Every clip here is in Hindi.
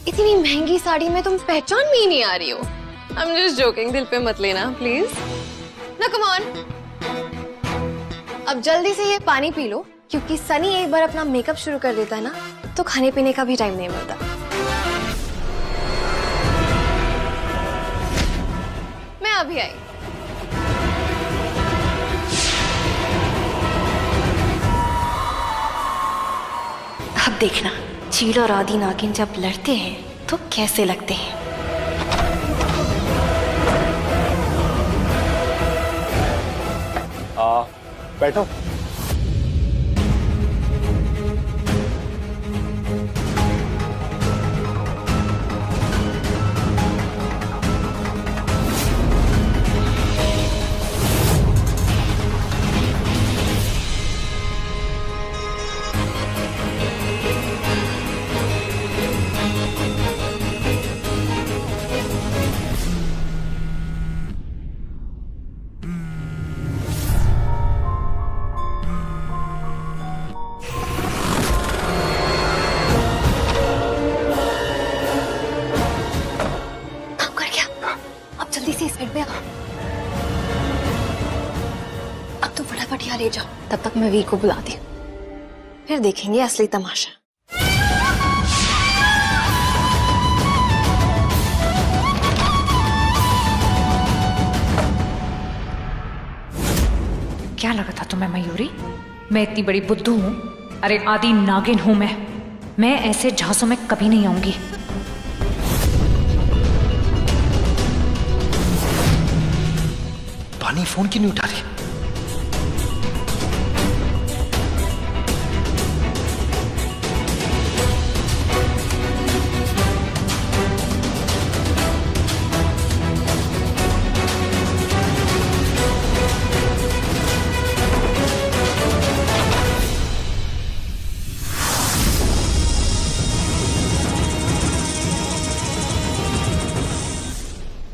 इतनी महंगी साड़ी में तुम पहचान में ही नहीं आ रही हो। आई एम जस्ट जोकिंग, दिल पे मत लेना प्लीज। ना कम ऑन, अब जल्दी से ये पानी पी लो, क्योंकि सनी एक बार अपना मेकअप शुरू कर देता है ना तो खाने पीने का भी टाइम नहीं मिलता। मैं अभी आई। अब देखना चील और आदि नागिन जब लड़ते हैं तो कैसे लगते हैं। बैठो। अब तो फटाफट यहाँ ले जाओ, तब तक मैं वी को बुलाती हूँ, फिर देखेंगे असली तमाशा। क्या लगा था तुम्हें मयूरी? मैं इतनी बड़ी बुद्धू हूँ? अरे आदि नागिन हूँ मैं ऐसे झांसों में कभी नहीं आऊंगी। पानी फोन क्यों नहीं उठा रही?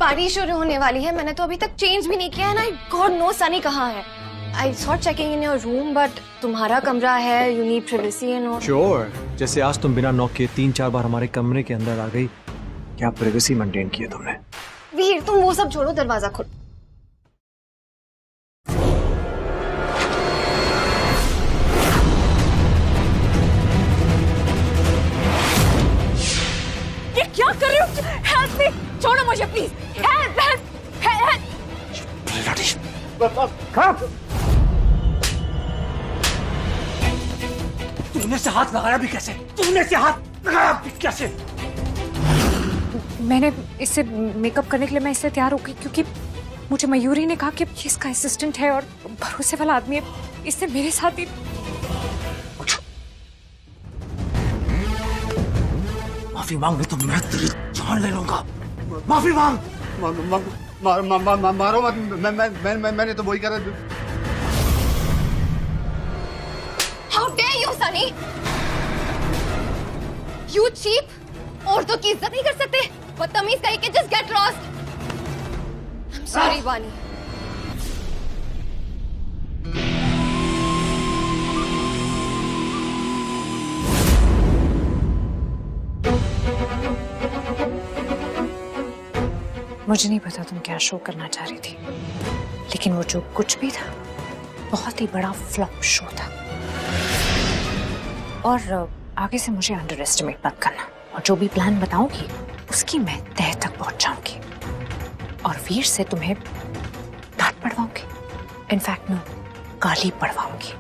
पार्टी शुरू होने वाली है, मैंने तो अभी तक चेंज भी नहीं किया है ना। गॉड नो सनी कहाँ है। I thought checking in your room, but तुम्हारा कमरा है, you need privacy and all. Sure, जैसे आज तुम बिना नॉक किए 3-4 बार हमारे कमरे के अंदर आ गई, क्या प्राइवेसी मेंटेन की है तुमने? वीर तुम वो सब छोड़ो, दरवाजा खोलो। ये क्या कर रहे हो? हेल्प मी, छोड़ो मुझे प्लीज। Help help help. तूने से हाथ लगाया भी कैसे? तूने से हाथ लगाया भी कैसे? मैंने इससे मेकअप करने के लिए मैं इससे तैयार हो गई क्योंकि मुझे मयूरी ने कहा कि ये इसका असिस्टेंट है और भरोसे वाला आदमी है, इससे मेरे साथ ही। माफी मांग, नहीं तो मैं तेरी जान ले लूंगा। माफी मांग। मारो मत। मैंने तो वही करा। How dare you, Sunny? You cheap! औरतों की इज्जत नहीं कर सकते? बदतमीज कहीं के, just get lost. I'm sorry, Vani. मुझे नहीं पता तुम क्या शो करना चाह रही थी, लेकिन वो जो कुछ भी था बहुत ही बड़ा फ्लॉप शो था। और आगे से मुझे अंडर एस्टिमेट मत करना, और जो भी प्लान बताऊंगी उसकी मैं तह तक पहुंच जाऊंगी और वीर से तुम्हें डांट पड़वाऊंगी। इनफैक्ट मैं गाली पड़वाऊंगी।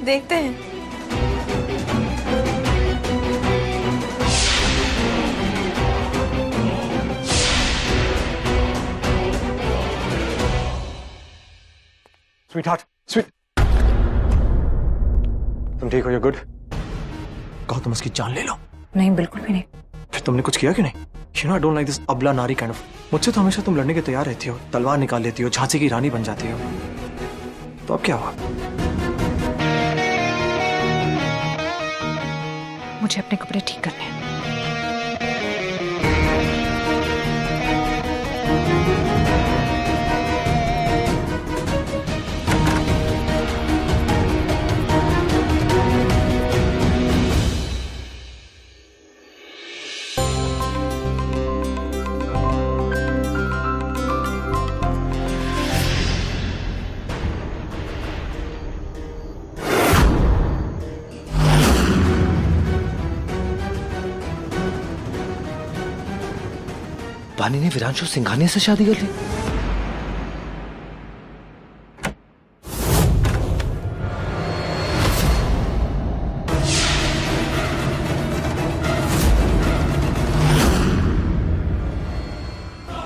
देखते हैं। स्वीटहार्ट, स्वीट, तुम ठीक हो? You good? कहो तुम उसकी जान ले लो। नहीं, बिल्कुल भी नहीं। फिर तुमने कुछ किया क्यों नहीं? You know I don't like this अबला नारी काइंड ऑफ। मुझसे तो हमेशा तुम लड़ने के तैयार रहती हो, तलवार निकाल लेती हो, झांसी की रानी बन जाती हो, तो अब क्या हुआ? मुझे अपने कपड़े ठीक करने हैं। बानी ने वीरांशु सिंघानिया से शादी कर ली।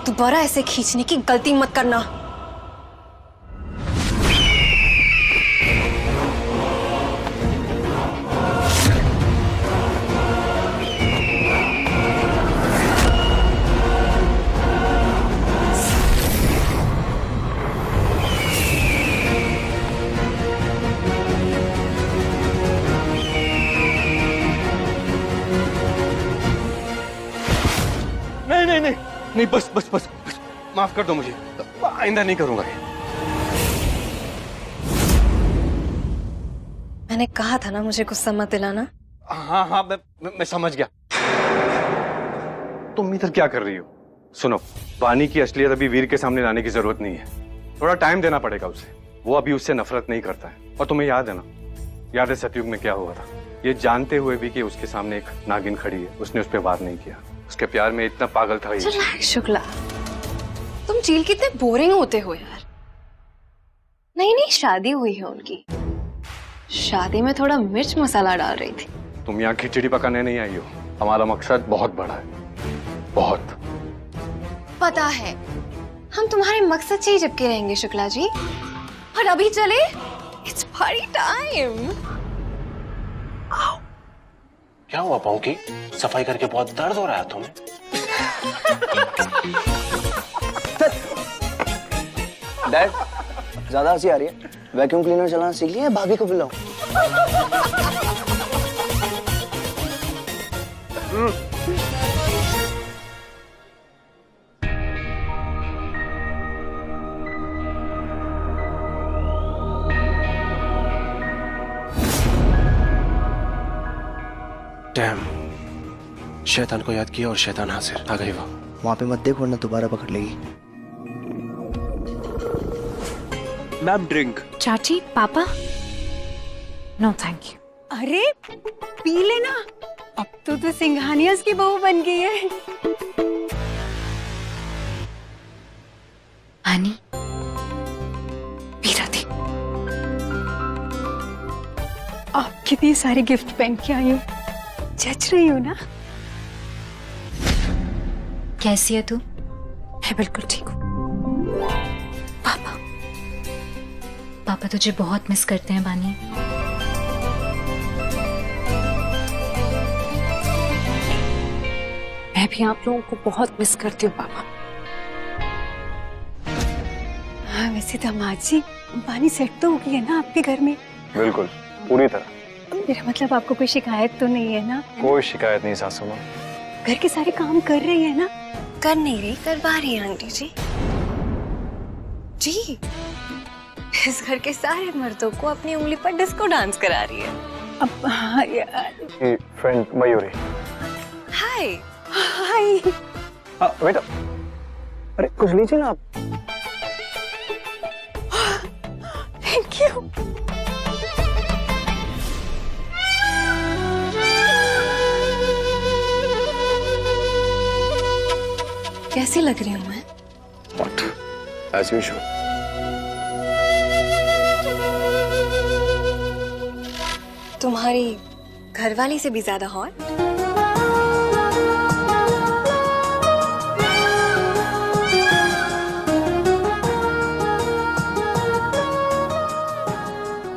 दोबारा ऐसे खींचने की गलती मत करना। नहीं, बस बस बस, माफ कर दो मुझे, आइंदा नहीं करूंगा ये। मैंने कहा था ना मुझे गुस्सा मत दिलाना। हाँ हाँ, मैं समझ गया। तुम इधर क्या कर रही हो? सुनो, बानी की असलियत अभी वीर के सामने लाने की जरूरत नहीं है। थोड़ा टाइम देना पड़ेगा उसे। वो अभी उससे नफरत नहीं करता है। और तुम्हें याद है ना, याद है सतयुग में क्या हुआ था? ये जानते हुए भी कि उसके सामने एक नागिन खड़ी है, उसने उस पर वार नहीं किया। उसके प्यार में इतना पागल था ये। शुक्ला, तुम चील कितने बोरिंग होते हो यार। नहीं शादी हुई है उनकी। शादी में थोड़ा मिर्च मसाला डाल रही थी। तुम यहाँ खिचड़ी पकाने नहीं आई हो। हमारा मकसद बहुत बड़ा है, बहुत। पता है, हम तुम्हारे मकसद से ही चिपके रहेंगे शुक्ला जी। और अभी चले, इट्स पार्टी टाइम। क्या हुआ पाऊंकी? सफाई करके बहुत दर्द हो रहा है तुम्हें? डैड, ज्यादा हंसी आ रही है। वैक्यूम क्लीनर चलाना सीख लिया है? भाभी को बुलाओ। डैम, शैतान को याद किया और शैतान हाजिर। आ गई वो। वहां पे मत देख वरना दोबारा पकड़ लेगी। Ma'am drink. चाची, पापा? No thank you. अरे पी लेना, अब तो सिंघानियास की बहू बन गई है। आनी पी रही थी। आप कितनी सारे गिफ्ट पहन के आई हो, जच रही हो ना? कैसी है तू? मैं बिल्कुल ठीक हूँ। पापा, पापा तुझे बहुत मिस करते हैं बानी। मैं भी आप लोगों को बहुत मिस करती हूँ पापा। हाँ वैसे दामाद जी, बानी सेट तो हो गई है ना आपके घर में? बिल्कुल, पूरी तरह। मेरा मतलब आपको कोई शिकायत तो नहीं है ना? कोई शिकायत नहीं सासू माँ। घर के सारे काम कर रही है ना? कर नहीं रही, करवा रही है आंटी जी। जी, इस घर के सारे मर्दों को अपनी उंगली पर डिस्को डांस करा रही है। अब हाँ यार। फ्रेंड मयूरी। हाय। हाय। बेटा, अरे कुछ लीजिए ना आप। Thank you. कैसी लग रही हूँ मैं? What? As usual. तुम्हारी घरवाली से भी ज्यादा हॉट।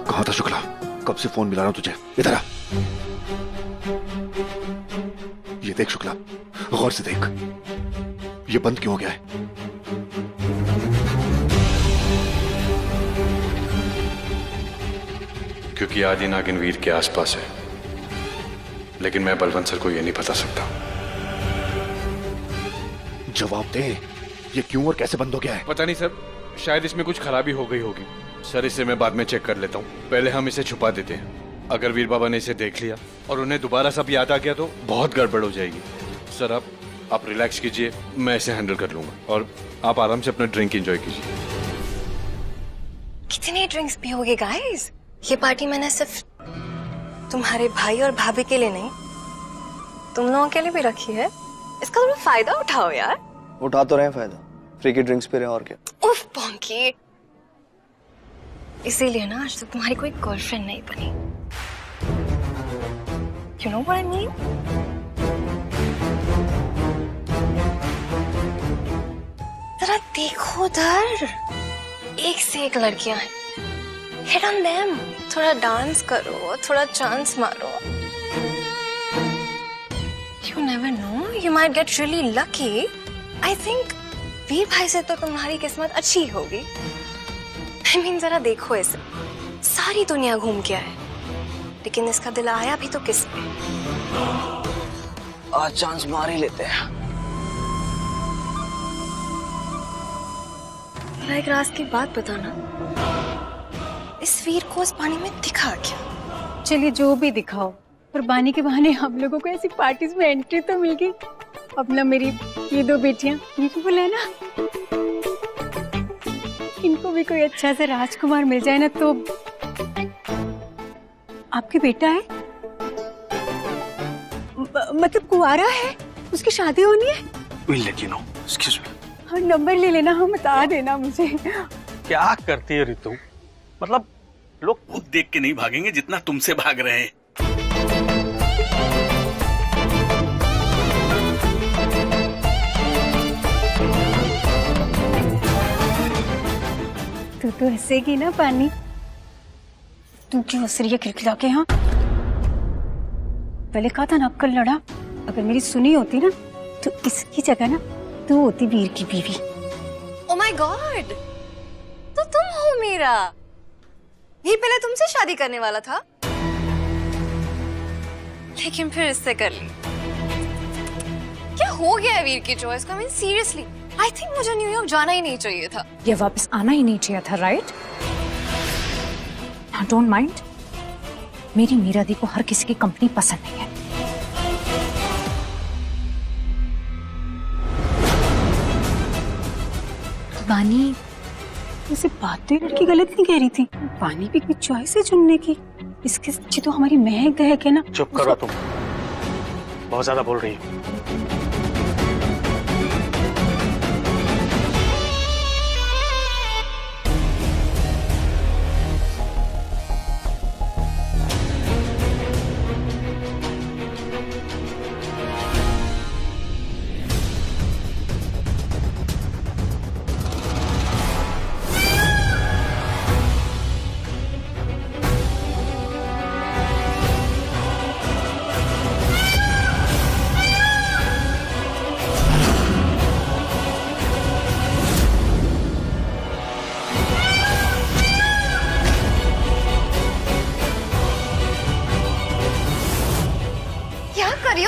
कहाँ था शुक्ला? कब से फोन मिला रहा हूं तुझे। इधर आ। ये देख शुक्ला, गौर से देख। ये बंद क्यों हो गया है? क्योंकि आदि नागिन वीर के आसपास है, लेकिन मैं बलवंत सर को ये नहीं बता सकता। जवाब दे, ये क्यों और कैसे बंद हो गया है? पता नहीं सर, शायद इसमें कुछ खराबी हो गई होगी। सर इसे मैं बाद में चेक कर लेता हूँ, पहले हम इसे छुपा देते हैं। अगर वीर बाबा ने इसे देख लिया और उन्हें दोबारा सब याद आ गया तो बहुत गड़बड़ हो जाएगी। सर आप रिलैक्स कीजिए, मैं इसे हैंडल कर लूंगा और आप आराम से अपना ड्रिंक एंजॉय कीजिए। कितने ड्रिंक्स पियोगे गाइस? ये पार्टी मैंने सिर्फ तुम्हारे भाई और भाभी के लिए नहीं, तुम लोगों के लिए भी रखी है। इसका थोड़ा फायदा उठाओ यार। उठा तो रहे हैं फायदा, फ्री की ड्रिंक्स पे रहे और क्या। उफ पंकी, इसीलिए ना आज तक तुम्हारी कोई गर्लफ्रेंड नहीं बनी। You know what I mean? जरा देखो उधर, एक से एक लड़कियां हैं। Hit on them. थोड़ा डांस करो, थोड़ा चांस मारो। You never know. You might get really lucky. I think वीर भाई से तो तुम्हारी किस्मत अच्छी होगी। I mean, जरा देखो इसे, सारी दुनिया घूम के आए, लेकिन इसका दिल आया भी तो किस पे? आज चांस मार ही लेते हैं। एक राज की बात बताना, इस वीर को उस पानी में दिखा क्या? चलिए जो भी दिखाओ, पर बानी के बहाने हम लोगों को ऐसी पार्टीज में एंट्री तो मिल गई। अब ना मेरी ये दो बेटियां ब्यूटीफुल है ना, इनको भी कोई अच्छा सा राजकुमार मिल जाए ना तो। आपके बेटा है, मतलब कुंवारा है, उसकी शादी होनी है। We'll let you know. Excuse me. हाँ, नंबर ले लेना, हम बता देना मुझे। क्या करती है रितु? मतलब लोग खुद देख के नहीं भागेंगे जितना तुमसे भाग रहे हैं। तू तो हंसेगी ना पानी? तू क्यों हंस रही है खिलखिला के? हाँ, पहले कहा था ना अक्कल लड़ा, अगर मेरी सुनी होती ना तो इसकी जगह ना तू होती वीर की बीवी। Oh my God, तो तुम हो मीरा। ये पहले तुमसे शादी करने वाला था, लेकिन फिर इससे कर ली। क्या हो गया है वीर की चॉइस का? I mean seriously, I think मुझे न्यूयॉर्क जाना ही नहीं चाहिए था। ये वापस आना ही नहीं चाहिए था, राइट? डोंट माइंड, मेरी मीरा दी को हर किसी की कंपनी पसंद नहीं है। बानी, ऐसे बातें लड़की गलत नहीं कह रही थी। बानी भी कोई चॉइस है चुनने की, इसके अच्छी तो हमारी महक दहक है ना। चुप करो तुम, बहुत ज्यादा बोल रही हो।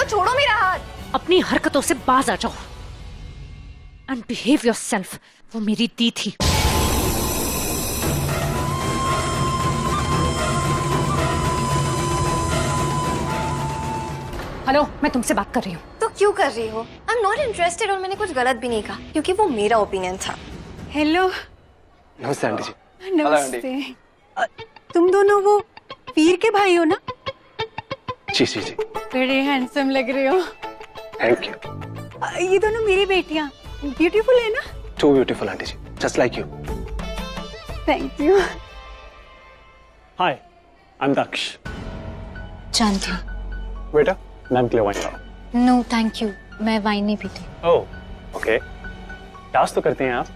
छोड़ो मेरा हाथ। अपनी हरकतों से बाज आ जाओ एंड बिहेव योरसेल्फ। वो मेरी दी थी। हेलो, मैं तुमसे बात कर रही हूँ। तो क्यों कर रही हो? आई एम नॉट इंटरेस्टेड और मैंने कुछ गलत भी नहीं कहा क्योंकि वो मेरा ओपिनियन था। हेलो। नमस्ते आंटी जी। नमस्ते। तुम दोनों वो वीर के भाई हो ना? जी जी जी। बड़े हैंडसम लग रहे हो। Thank you. ये दोनों मेरी बेटियां ब्यूटीफुल है ना? Too beautiful aunty ji, just like you. Thank you. Hi, I am Daksh. जानती हूँ। बेटा, मैम के लिए वाइन लाओ। नो थैंक यू, मैं वाइन नहीं पीती। ओह, ओके। डांस तो करती हैं आप?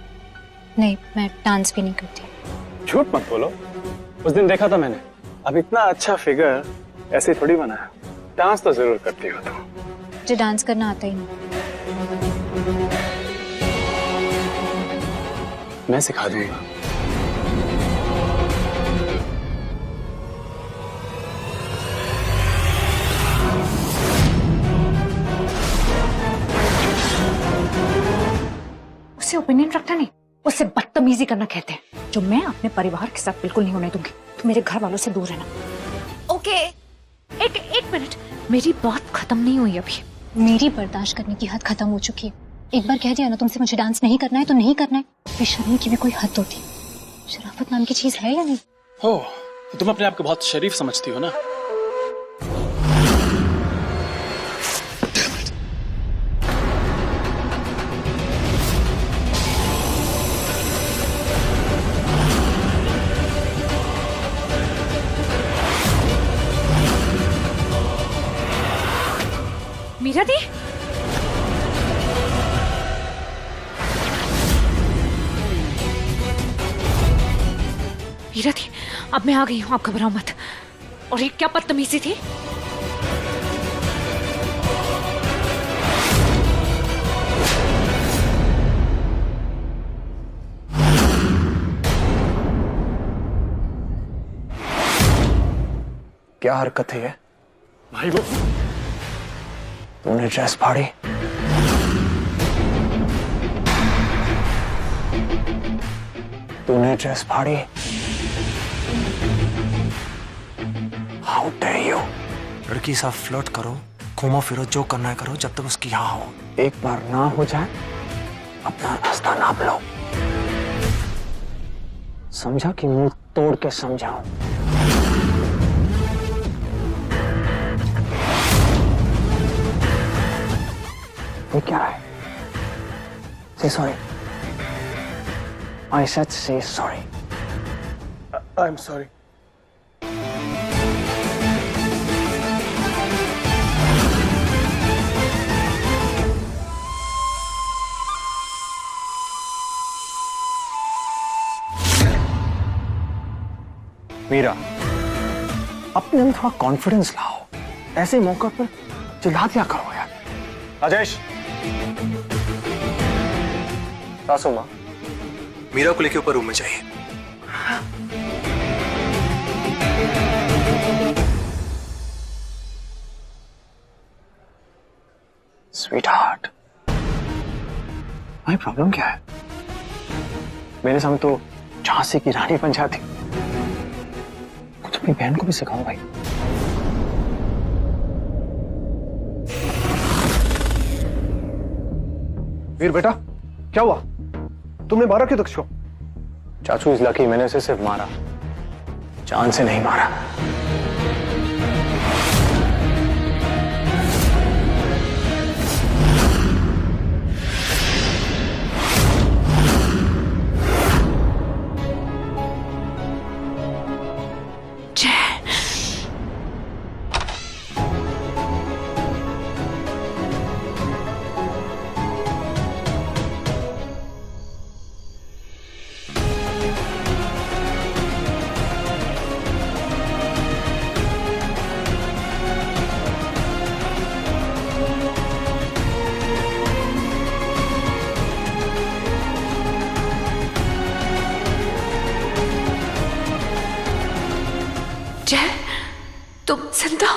नहीं, मैं डांस भी नहीं करती। झूठ मत बोलो, उस दिन देखा था मैंने। अब इतना अच्छा फिगर ऐसे थोड़ी बना है। डांस तो जरूर करती हो तुम। मुझे डांस करना आता ही नहीं। मैं सिखा दूंगा। उसे ओपिनियन रखना नहीं, उससे बदतमीजी करना कहते हैं, जो मैं अपने परिवार के साथ बिल्कुल नहीं होने दूंगी। तो मेरे घर वालों से दूर रहना। ओके। एक मिनट, मेरी बात खत्म नहीं हुई अभी। मेरी बर्दाश्त करने की हद खत्म हो चुकी है। एक बार कह दिया ना तुमसे मुझे डांस नहीं करना है तो नहीं करना है। बेशर्मी की भी कोई हद होती। शराफत नाम की चीज है या नहीं? हो, तो तुम अपने आप को बहुत शरीफ समझती हो ना? मीरा दी, मीरा दी, अब मैं आ गई हूँ, आप घबराओ मत। और ये क्या बदतमीजी थी? क्या हरकत है ये? भाई वो तूने ड्रेस फाड़ी? तूने ड्रेस फाड़ी? How dare you! लड़की सा फ्लर्ट करो, घूमो फिरो, जो करना है करो, जब तक उसकी यहाँ हो। एक बार ना हो जाए, अपना रास्ता नाप लो। समझा कि मुंह तोड़ के समझाओ? ये क्या है? Say sorry. I said say sorry. I'm sorry. Meera, अपने अंदर थोड़ा कॉन्फिडेंस लाओ। ऐसे मौका पर चिल्ला दिया करो यार। राजेश, सासू माँ, मीरा को लेके ऊपर रूम में चाहिए। स्वीटहार्ट, भाई प्रॉब्लम क्या है? मेरे सामने तो झांसी की रानी बन जाती। कुछ अपनी बहन को भी सिखाओ भाई। वीर बेटा, क्या हुआ? तुमने मारा क्यों दक्ष को? चाचू इस लकी, मैंने उसे सिर्फ मारा, जान से नहीं मारा। जय, तुम जिंदा?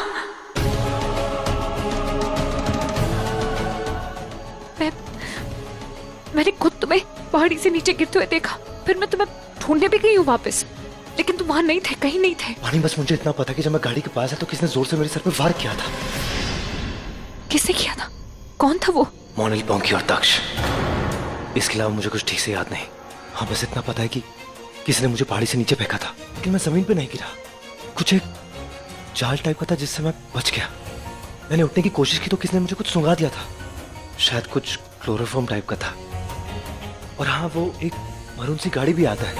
मैंने खुद तुम्हें पहाड़ी से नीचे गिरते हुए देखा, फिर मैं तुम्हें ढूंढने भी गई हूँ वापस, लेकिन तुम वहां नहीं थे, कहीं नहीं थे। पानी, बस मुझे इतना पता कि जब मैं गाड़ी के पास आया तो किसने जोर से मेरे सर पे वार किया था। किसने किया था? कौन था वो? मोनिल, पोंकी और दक्ष। इसके अलावा मुझे कुछ ठीक से याद नहीं। हाँ, बस इतना पता है कि किसी ने मुझे पहाड़ी से नीचे फेंका था, लेकिन मैं जमीन पे नहीं गिरा। कुछ एक जाल टाइप का था जिससे मैं बच गया। मैंने उठने की कोशिश की तो किसने मुझे कुछ सुंघा दिया था, शायद कुछ क्लोरोफॉर्म टाइप का था। और हाँ, वो एक मरून सी गाड़ी भी आता है।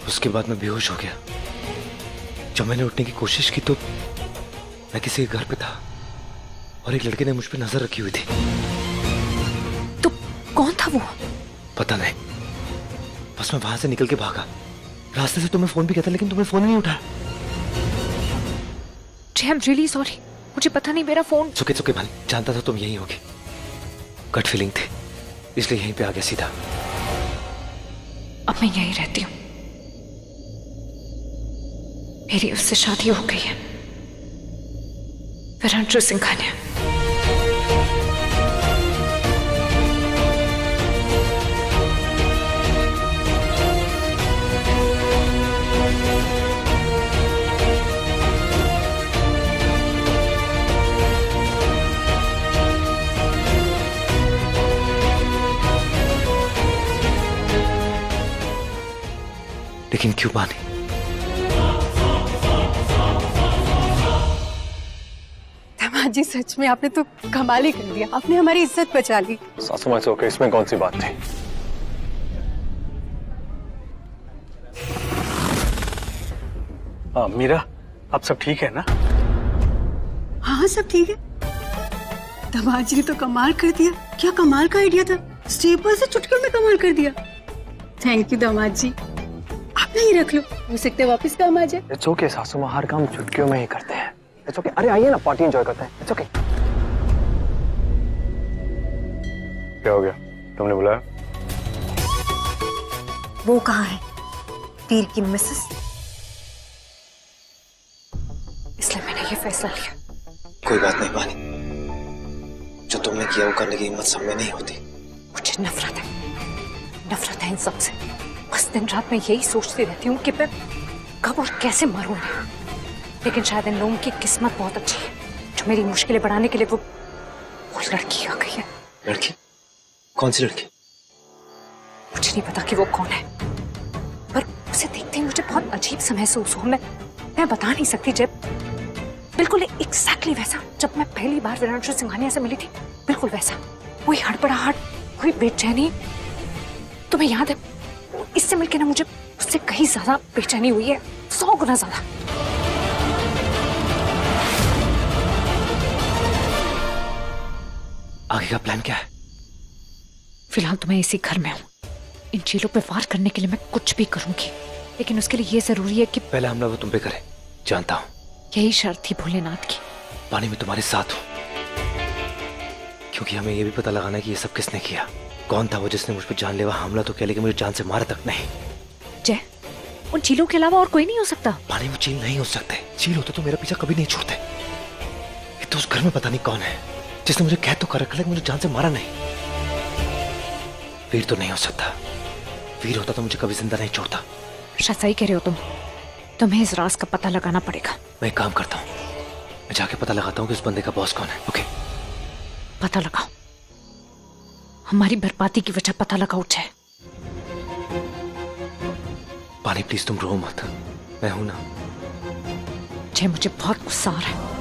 उसके बाद मैं बेहोश हो गया। जब मैंने उठने की कोशिश की तो मैं किसी के घर पे था और एक लड़के ने मुझ पे नजर रखी हुई थी। तो कौन था वो? पता नहीं, बस मैं वहां से निकल के भागा। रास्ते से तुम्हें फोन भी किया था, लेकिन तुमने फोन ही नहीं उठाया। आई एम रियली सॉरी, मुझे पता नहीं मेरा फोन। सुके सुके भाई, जानता था तुम यहीं होगी। गट फीलिंग थी, इसलिए यहीं पे आ गया सीधा। अब मैं यहीं रहती हूँ, मेरी उससे शादी हो गई है, विरांशु सिंघानिया। लेकिन क्यों पानी? जी सच में आपने तो कमाल ही कर दिया, आपने हमारी इज्जत बचा ली। सासू माँ से ओके, इसमें कौन सी बात थी? मीरा, अब सब ठीक है ना? हाँ सब ठीक है। दामाद जी ने तो कमाल कर दिया। क्या कमाल का आइडिया था, स्टेपल से चुटकियों में कमाल कर दिया। थैंक यू दामाद जी, आप नहीं रख लो, हो सकता है वापस काम आ जाए। इट्स ओके सासू माँ, हर काम चुटकियों में ही करते हैं। इट्स ओके, अरे आइए ना, पार्टी एंजॉय करते हैं। It's okay. क्या हो गया, तुमने बुलाया? वो कहाँ है, वीर की मिसेस? इसलिए मैंने ये फैसला लिया। कोई बात नहीं पानी, जो तुमने किया वो करने की हिम्मत सब में नहीं होती। मुझे नफरत है इन सबसे। बस दिन रात मैं यही सोचती रहती हूँ कि मैं कब और कैसे मरूं। लेकिन शायद इन लोगों की किस्मत बहुत अच्छी है, जो मेरी मुश्किलें बढ़ाने के लिए वो लड़की आ गई है। लड़की? कौन सी लड़की? मुझे नहीं पता कि वो कौन है, पर उसे देखते ही मुझे बहुत अजीब सा महसूस हुआ। मैं बता नहीं सकती। जब बिल्कुल एग्जैक्टली वैसा जब मैं पहली बार विरांशु सिंघानिया से मिली थी, बिल्कुल वैसा। कोई हड़बड़ाहट, कोई बेचैनी। तुम्हें याद है, इससे मिलकर ना मुझे उससे कहीं ज्यादा बेचैनी हुई है, 100 गुना ज्यादा। आगे का प्लान क्या है? फिलहाल तो मैं इसी घर में हूँ। इन चीलों पे वार करने के लिए मैं कुछ भी करूंगी, लेकिन उसके लिए ये जरूरी है कि पहला हमला वो तुम पे करे। जानता हूँ, यही शर्त थी भोलेनाथ की। पानी में तुम्हारे साथ हूँ, क्योंकि हमें ये भी पता लगाना है कि ये सब किसने किया। कौन था वो जिसने मुझ पर जानलेवा हमला तो किया, लेकिन मुझे जान से मारा तक नहीं। जय, उन चीलों के अलावा और कोई नहीं हो सकता। पानी में चील नहीं हो सकते। चील होते तो मेरा पीछा कभी नहीं छोड़ते। ये तो उस घर में पता नहीं कौन है जिसने मुझे कैद तो कर रखा, लेकिन मुझे जान से मारा नहीं। वीर तो नहीं हो सकता। वीर होता तो मुझे कभी जिंदा नहीं छोड़ता। शायद सही कह रहे हो तुम। तुम्हें इस राज का पता लगाना पड़ेगा। मैं एक काम करता हूँ, मैं जाके पता लगाता हूँ कि उस बंदे का बॉस कौन है। ओके, पता लगाओ। हमारी बर्बादी की वजह पता लगाओ जय। पानी प्लीज तुम रो मत, मैं हूं ना। जय, मुझे बहुत गुस्सा आ रहा है।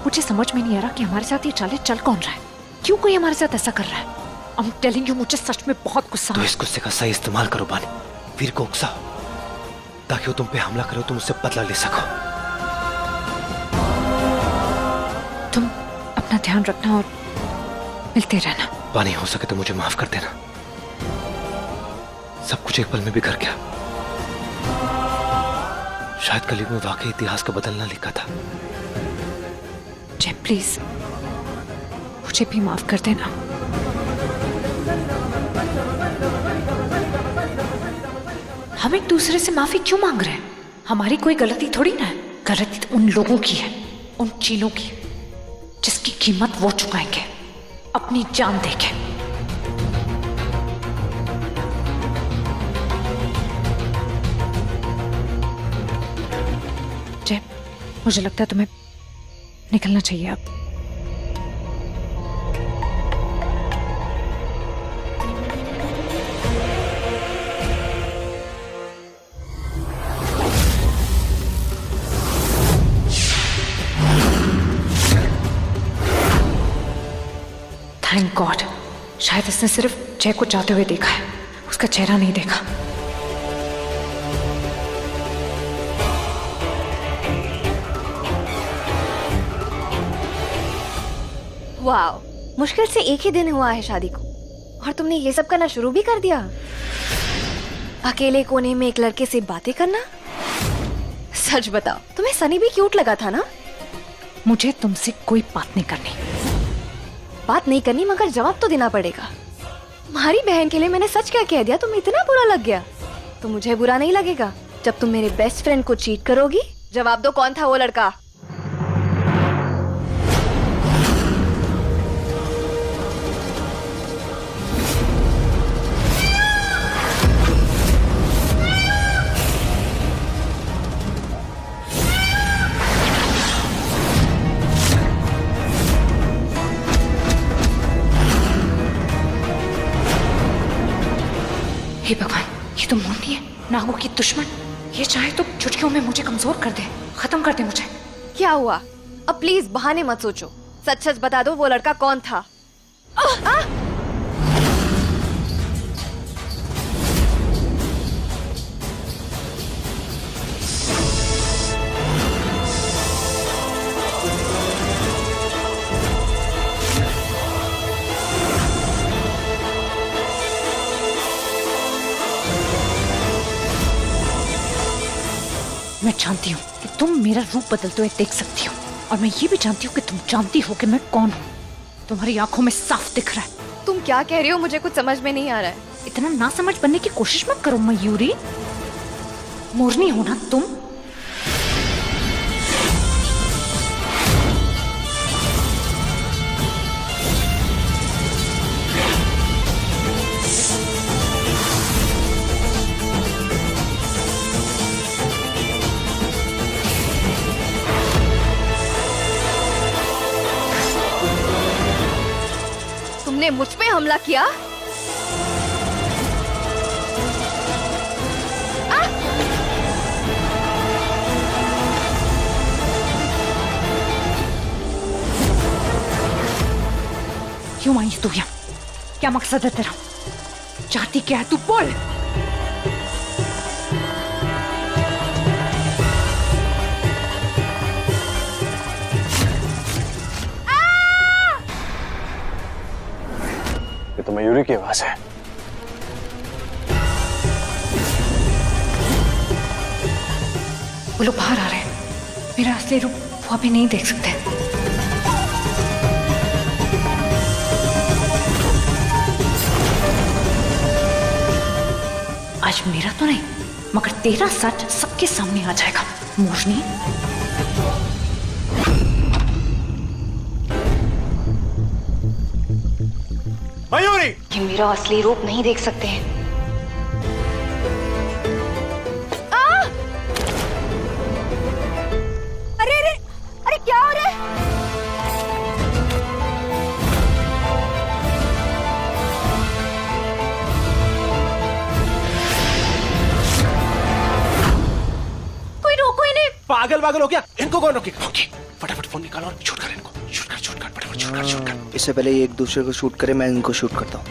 मुझे समझ में नहीं आ रहा कि हमारे साथ ये चालें चल कौन रहा है, क्यों कोई हमारे साथ ऐसा कर रहा है। I'm telling you, मुझे सच में बहुत गुस्सा। तो इस गुस्से का सही इस्तेमाल करो पानी। वीर को उकसाओ ताकि वो तुम पे हमला करो, तुम उससे बदला ले सको। तुम अपना ध्यान रखना और मिलते रहना। पानी, हो सके तो मुझे माफ कर देना। सब कुछ एक पल में बिखर गया। शायद कलयुग में वाकई इतिहास का बदलना लिखा था। जय प्लीज मुझे भी माफ कर देना। हम एक दूसरे से माफी क्यों मांग रहे हैं? हमारी कोई गलती थोड़ी ना है। गलती तो उन लोगों की है, उन चीलों की, जिसकी कीमत वो चुकाएंगे अपनी जान देके। जय, मुझे लगता है तुम्हें निकलना चाहिए अब। थैंक गॉड, शायद इसने सिर्फ जय को जाते हुए देखा है, उसका चेहरा नहीं देखा। वाओ, मुश्किल से एक ही दिन हुआ है शादी को और तुमने ये सब करना शुरू भी कर दिया। अकेले कोने में एक लड़के से बातें करना। सच बताओ, तुम्हें सनी भी क्यूट लगा था ना? मुझे तुमसे कोई बात नहीं करनी। बात नहीं करनी, मगर जवाब तो देना पड़ेगा। तुम्हारी बहन के लिए मैंने सच क्या कह दिया, तुम्हें इतना बुरा लग गया? तो मुझे बुरा नहीं लगेगा जब तुम मेरे बेस्ट फ्रेंड को चीट करोगी। जवाब दो, कौन था वो लड़का? हे भगवान, ये तो मोरनी है, नागों की दुश्मन। ये चाहे तो चुटकियों में मुझे कमजोर कर दे, खत्म कर दे मुझे। क्या हुआ? अब प्लीज बहाने मत सोचो, सच सच बता दो वो लड़का कौन था। जानती हूँ कि तुम मेरा रूप बदलते हुए देख सकती हो, और मैं ये भी जानती हूँ कि तुम जानती हो कि मैं कौन हूँ। तुम्हारी आंखों में साफ दिख रहा है। तुम क्या कह रही हो? मुझे कुछ समझ में नहीं आ रहा है। इतना ना समझ बनने की कोशिश मत करो मयूरी। मोरनी हो ना तुम। तुमने मुझ पे हमला किया? क्यों आई तू यहाँ? क्या मकसद है तेरा? चाहती क्या है तू? बोल। ये तो मयूरी की आवाज है। वो लोग बाहर आ रहे हैं। मेरा असली रूप वो अभी नहीं देख सकते। आज मेरा तो नहीं, मगर तेरा सच सबके सामने आ जाएगा मोरनी। मयूरी, ये मेरा असली रूप नहीं देख सकते हैं। अरे अरे अरे क्या हो रहा है? कोई रोको इन्हें। पागल पागल हो गया? इनको कौन रोकेगा? ओके, फटाफट फोन निकालो और शूट कर इनको। शूट कर फटाफट शूट कर। इससे पहले ये एक दूसरे को शूट करे, मैं इनको शूट करता हूँ।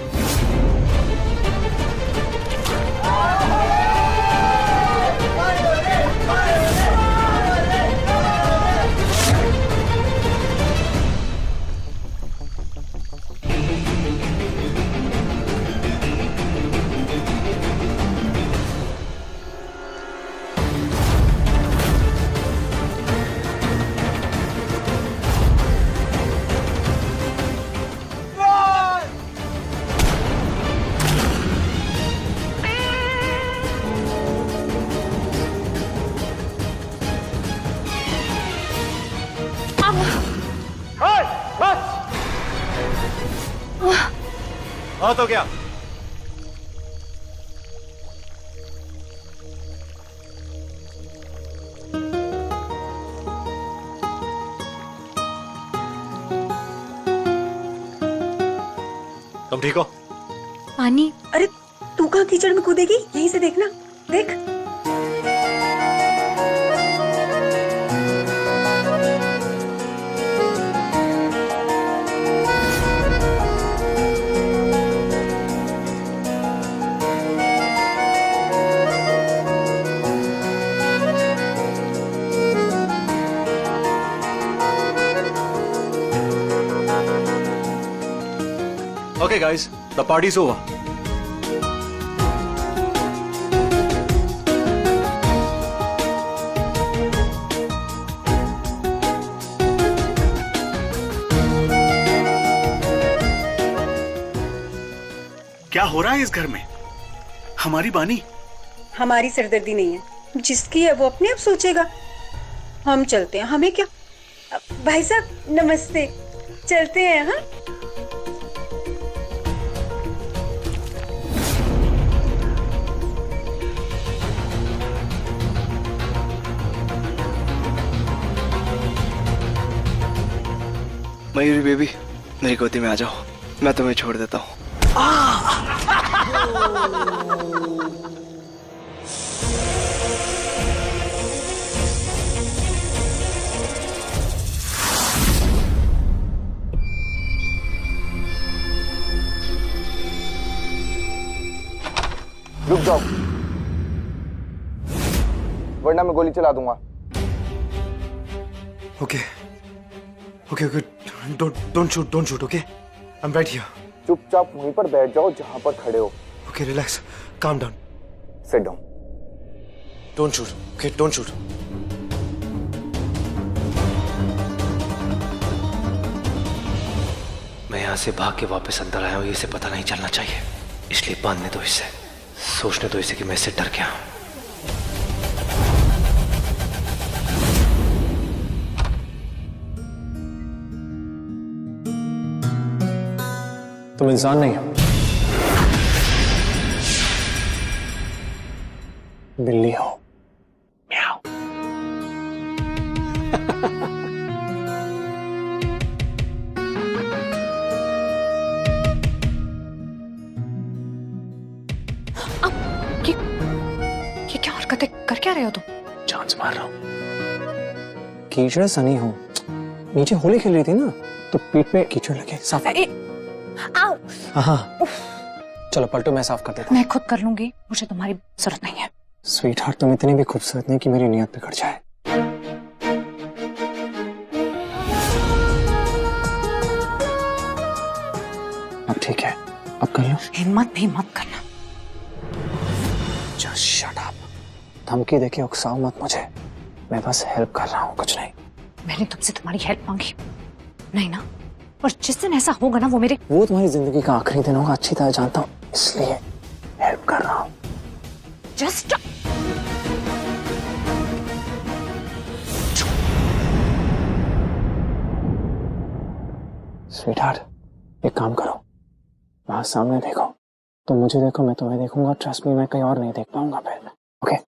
बहुत हो गया। तुम ठीक हो? पानी। अरे तू कहाँ कीचड़ में कूदेगी? यहीं से देखना, देख। Okay, guys, the party's over. क्या हो रहा है इस घर में? हमारी बानी? हमारी सिरदर्दी नहीं है, जिसकी है वो अपने आप सोचेगा। हम चलते हैं, हमें क्या। भाई साहब नमस्ते, चलते हैं। हाँ, मयूरी बेबी, मेरी गोदी में आ जाओ, मैं तुम्हें छोड़ देता हूँ। रुक जाओ, वरना मैं गोली चला दूंगा। Okay. Don't shoot, okay? I'm right here. चुपचाप वहीं पर बैठ जाओ जहां पर खड़े हो। Okay, relax. Calm down. Sit down. Don't shoot. Okay, don't shoot. से भाग के वापस अंदर आया हूं ये इसे पता नहीं चलना चाहिए, इसलिए बांधने दो इसे, सोचने दो इसे कि मैं इससे डर गया हूं। तुम इंसान नहीं हो, बिल्ली हो। म्याऊ। ये क्या हरकतें कर क्या रहे हो तुम? चांस मार रहा हूं। कीचड़ सनी हो, नीचे होली खेल रही थी ना, तो पीठ पे कीचड़ लगे। साफ आओ। हाँ, चलो पलटो, मैं साफ कर देता हूं। मैं खुद कर लूंगी, मुझे तुम्हारी जरूरत नहीं है। स्वीट हार्ट, तुम इतनी भी खूबसूरत नहीं कि मेरी नियत बिगड़ जाए। अब ठीक है, अब कर लो। हिम्मत भी मत करना। Just shut up. धमकी देके उकसाओ मत मुझे, मैं बस हेल्प कर रहा हूँ, कुछ नहीं। मैंने तुमसे तुम्हारी हेल्प मांगी नहीं ना, और जिस दिन ऐसा होगा ना वो तुम्हारी जिंदगी का आखिरी दिन होगा, अच्छी तरह जानता हूँ, इसलिए हेल्प कर रहा हूँ। जस्ट स्वीट हार्ट, एक काम करो, वहां सामने देखो, तुम मुझे देखो, मैं तुम्हें देखूंगा। ट्रस्ट मी, मैं कहीं और नहीं देख पाऊंगा फिर। ओके?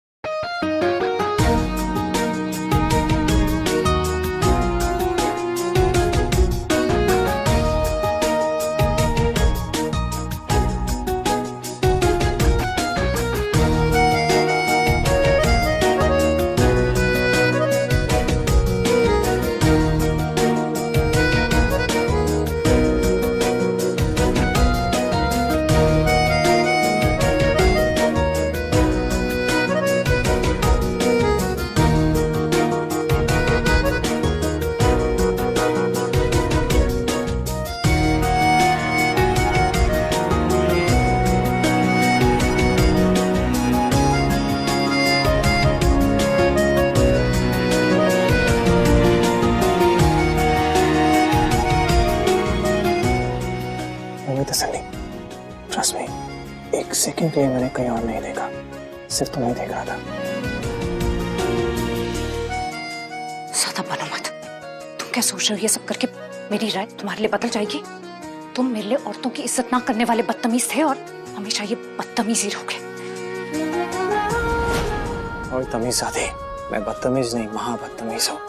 ट्रस्ट मी, एक सेकंड के लिए मैंने कहीं और नहीं देखा, सिर्फ तुम्हें देख रहा था। ज्यादा बनो मत। तुम क्या सोच रहे हो ये सब करके मेरी राय तुम्हारे लिए बदल जाएगी? तुम मेरे लिए औरतों की इज्जत ना करने वाले बदतमीज थे और हमेशा ये बदतमीज ही रहोगे। और तमीज़ादी, मैं बदतमीज नहीं, महाबदतमीज हूँ।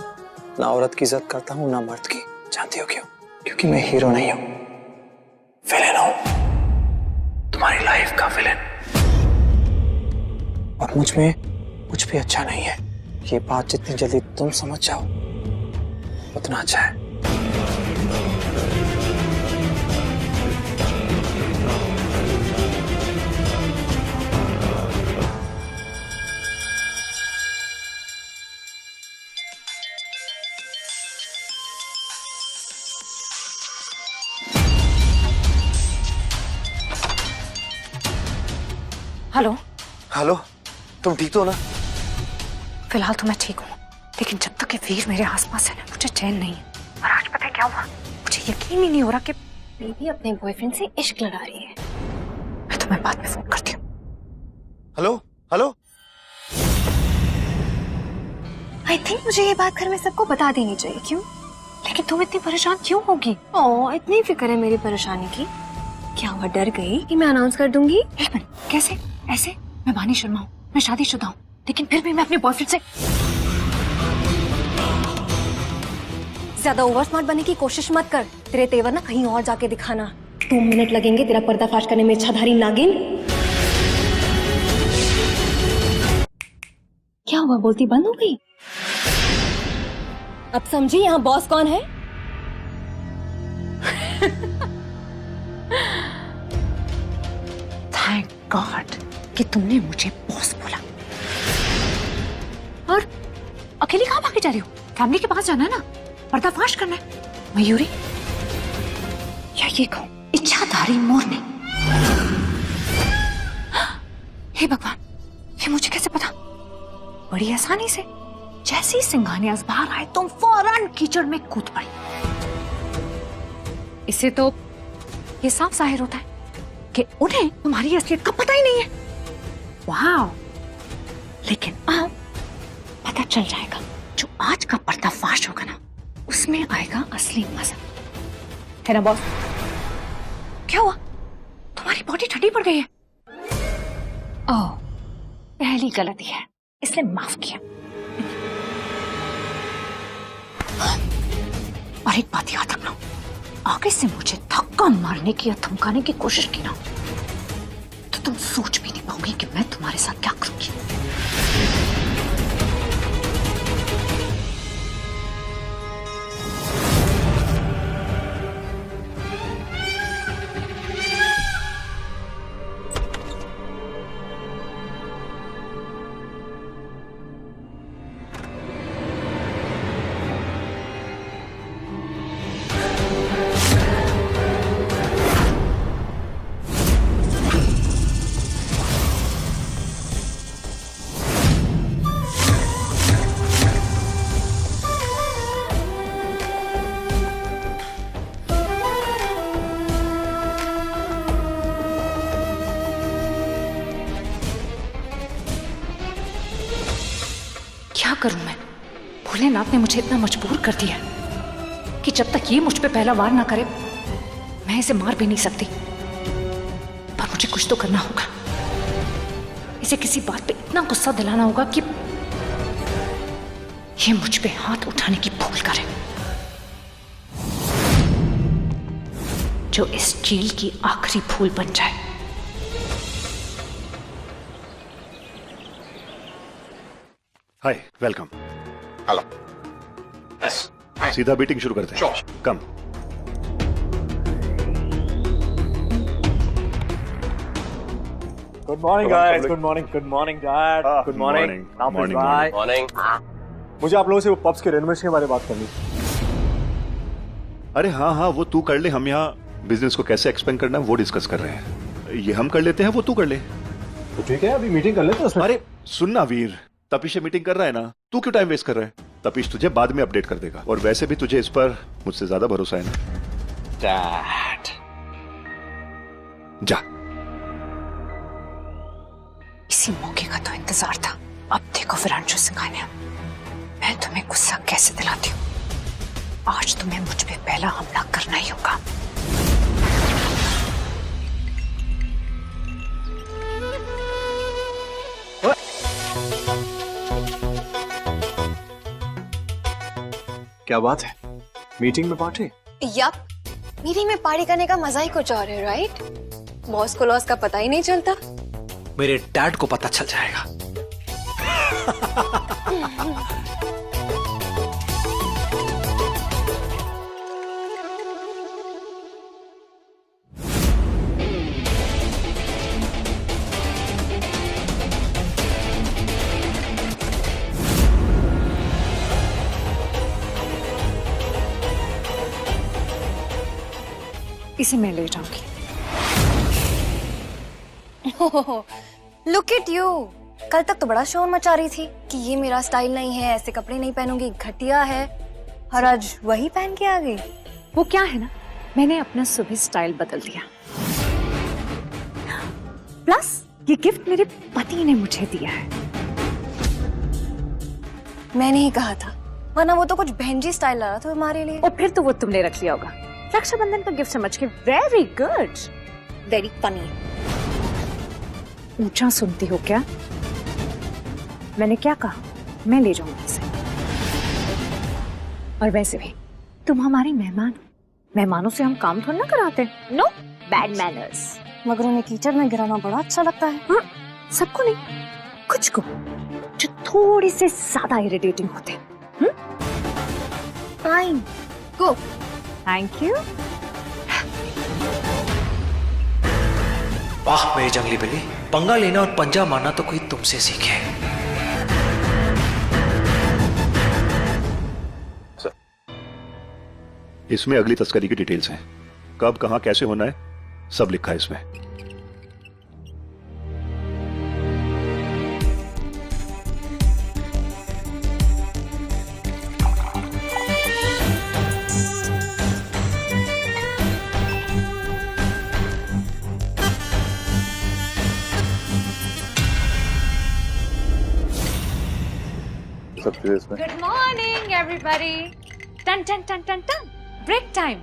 ना औरत की इज्जत करता हूँ, ना मर्द की। जानती हो क्यों? क्योंकि मैं हीरो नहीं हूँ, विलेन हूँ, तुम्हारी लाइफ का विलेन। और मुझ में कुछ भी अच्छा नहीं है। ये बात जितनी जल्दी तुम समझ जाओ उतना अच्छा है। हेलो। हेलो, तुम ठीक तो हो ना? फिलहाल तो मैं ठीक हूँ, लेकिन जब तक ये वीर मेरे आसपास है ना, मुझे चैन नहीं है। और आज पता है क्या हुआ? मुझे यकीन ही नहीं हो रहा कि बेबी अपने बॉयफ्रेंड से इश्क लड़ा रही है। मैं तुम्हें बाद में फोन करती हूँ। Hello hello. आई थिंक मुझे ये बात घर में सबको बता देनी चाहिए। क्यों? लेकिन तुम इतनी परेशान क्यों होगी? ओह, इतनी फिक्र है मेरी परेशानी की? क्या हुआ, डर गई कि मैं अनाउंस कर दूंगी? एक मिनट, कैसे? ऐसे? मैं वानी शर्मा हूँ, मैं शादीशुदा हूँ, लेकिन फिर भी मैं अपने बॉयफ्रेंड से। ज्यादा ओवर स्मार्ट बनने की कोशिश मत कर। तेरे तेवर ना कहीं और जाके दिखाना। 2 मिनट लगेंगे तेरा पर्दाफाश करने में, इच्छाधारी नागिन। क्या हुआ, बोलती बंद हो गई? अब समझी यहाँ बॉस कौन है? थैंक गॉड कि तुमने मुझे बॉस बोला। और अकेली कहाँ भागी जा रही हो? फैमिली के पास जाना है ना, पर्दाफाश करना है। मयूरी या ये कहूं इच्छाधारी मोरनी। हे भगवान, ये मुझे कैसे पता? बड़ी आसानी से, जैसे ही सिंघानियाज बाहर आए तुम फौरन कीचड़ में कूद पड़ी। इसे तो ये साफ जाहिर होता है कि उन्हें तुम्हारी असलियत का पता ही नहीं है। वाह, लेकिन अब पता चल जाएगा। जो आज का पर्दाफाश होगा ना, उसमें आएगा असली मजा, है ना बॉस? क्या हुआ? तुम्हारी बॉडी ठंडी पड़ गई है? ओह, पहली गलती है, इसलिए माफ किया। और एक बात याद रखना, आगे से मुझे धक्का मारने की या धमकाने की कोशिश की ना, तो तुम सोच भी नहीं पाओगे कि मैं तुम्हारे साथ क्या करूंगी। क्या करूं मैं? भोलेनाथ ने मुझे इतना मजबूर कर दिया कि जब तक ये मुझ पे पहला वार ना करे, मैं इसे मार भी नहीं सकती। पर मुझे कुछ तो करना होगा। इसे किसी बात पे इतना गुस्सा दिलाना होगा कि ये मुझ पे हाथ उठाने की भूल करे, जो इस झील की आखिरी भूल बन जाए। Hi, welcome. हेलो। सीधा मीटिंग शुरू करते हैं। Come. Good morning guys, good morning, good morning dad, good morning, morning. मुझे आप लोगों से वो पब्स के रेनोवेशन के बारे में बात करनी थी। अरे हाँ हाँ, वो तू कर ले। हम यहाँ बिजनेस को कैसे एक्सपेंड करना है वो डिस्कस कर रहे हैं। ये हम कर लेते हैं, वो तू कर ले। तो ठीक है, अभी मीटिंग कर लेते हैं उसमें। अरे सुनना वीर, तपीश मीटिंग कर रहा है ना, तू क्यों टाइम वेस्ट कर रहा है? तपीश तुझे बाद में अपडेट कर देगा। और वैसे भी तुझे इस पर मुझसे ज्यादा भरोसा है ना। डैड, जा। इसी मौके का तो इंतजार था। अब देखो विरांशु सिंघानिया, मैं तुम्हें गुस्सा कैसे दिलाती हूँ। आज तुम्हें मुझ पे पहला हमला करना ही होगा। क्या बात है, मीटिंग में पार्टी? यप, मीटिंग में पार्टी करने का मजा ही कुछ और है, राइट? बॉस को लॉस का पता ही नहीं चलता। मेरे डैड को पता चल जाएगा। इसे मैं ले जाऊंगी। लुक एट यू, कल तक तो बड़ा शोर मचा रही थी कि ये मेरा स्टाइल नहीं है, ऐसे कपड़े नहीं पहनूंगी, घटिया है, और आज वही पहन के आ गई। वो क्या है ना, मैंने अपना सुबह स्टाइल बदल दिया। प्लस ये गिफ्ट मेरे पति ने मुझे दिया है। मैंने ही कहा था, वरना वो तो कुछ बहनजी स्टाइल ला रहा था हमारे लिए। और फिर तो वो तुमने रख लिया होगा रक्षाबंधन का गिफ्ट समझ के। Very good, very funny. ऊंचा सुनती हो क्या? मैंने क्या कहा? मैं ले जाऊंगी इसे। और वैसे भी तुम हमारी मेहमान हो, मेहमानों से हम काम थोड़ा ना कराते। No bad manners. मगर उन्हें कीचड़ में गिराना बड़ा अच्छा लगता है। हाँ, सबको नहीं, कुछ को जो थोड़ी से ज्यादा इरिटेटिंग होते हैं। Fine, go. Thank you. वाह मेरी जंगली बिल्ली, पंगा लेना और पंजा मारना तो कोई तुमसे सीखे। इसमें अगली तस्करी की डिटेल्स हैं। कब, कहां, कैसे होना है, सब लिखा है इसमें। सकती हो इसमें? Good morning everybody. टन टन टन टन टन, ब्रेक टाइम।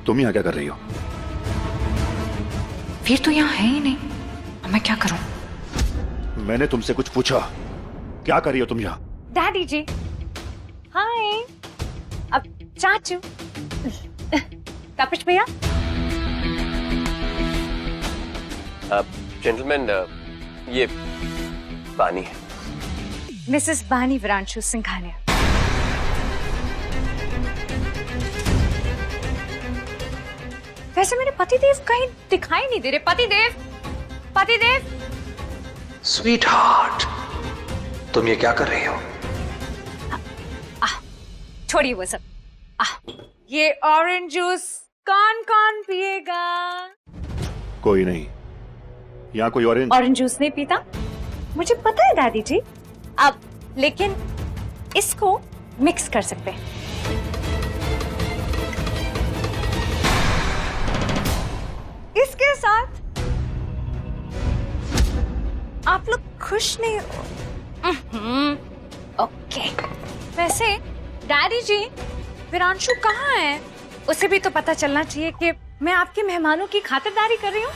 तुम यहाँ क्या कर रही हो? वीर तो यहाँ है ही नहीं, अब मैं क्या करूं? मैंने तुमसे कुछ पूछा, क्या कर रही हो तुम यहाँ? डैडी जी, हाय। अब चाचू, तपिश भैया। जेंटलमैन, ये बानी है। मिसेस बानी विरांशु सिंघानिया। वैसे मेरे पतिदेव कहीं दिखाई नहीं दे रहे। पतिदेव, पतिदेव। स्वीट हार्ट, तुम ये क्या कर रही हो? छोड़िए वो सब। ये ऑरेंज जूस कौन कौन पिएगा? कोई नहीं, यहाँ कोई ऑरेंज जूस नहीं पीता, मुझे पता है दादी जी। अब लेकिन इसको मिक्स कर सकते हैं। इसके साथ आप लोग खुश नहीं हो? ओके। वैसे डैडी जी, विरांशु कहाँ है? उसे भी तो पता चलना चाहिए कि मैं आपके मेहमानों की खातिरदारी कर रही हूँ।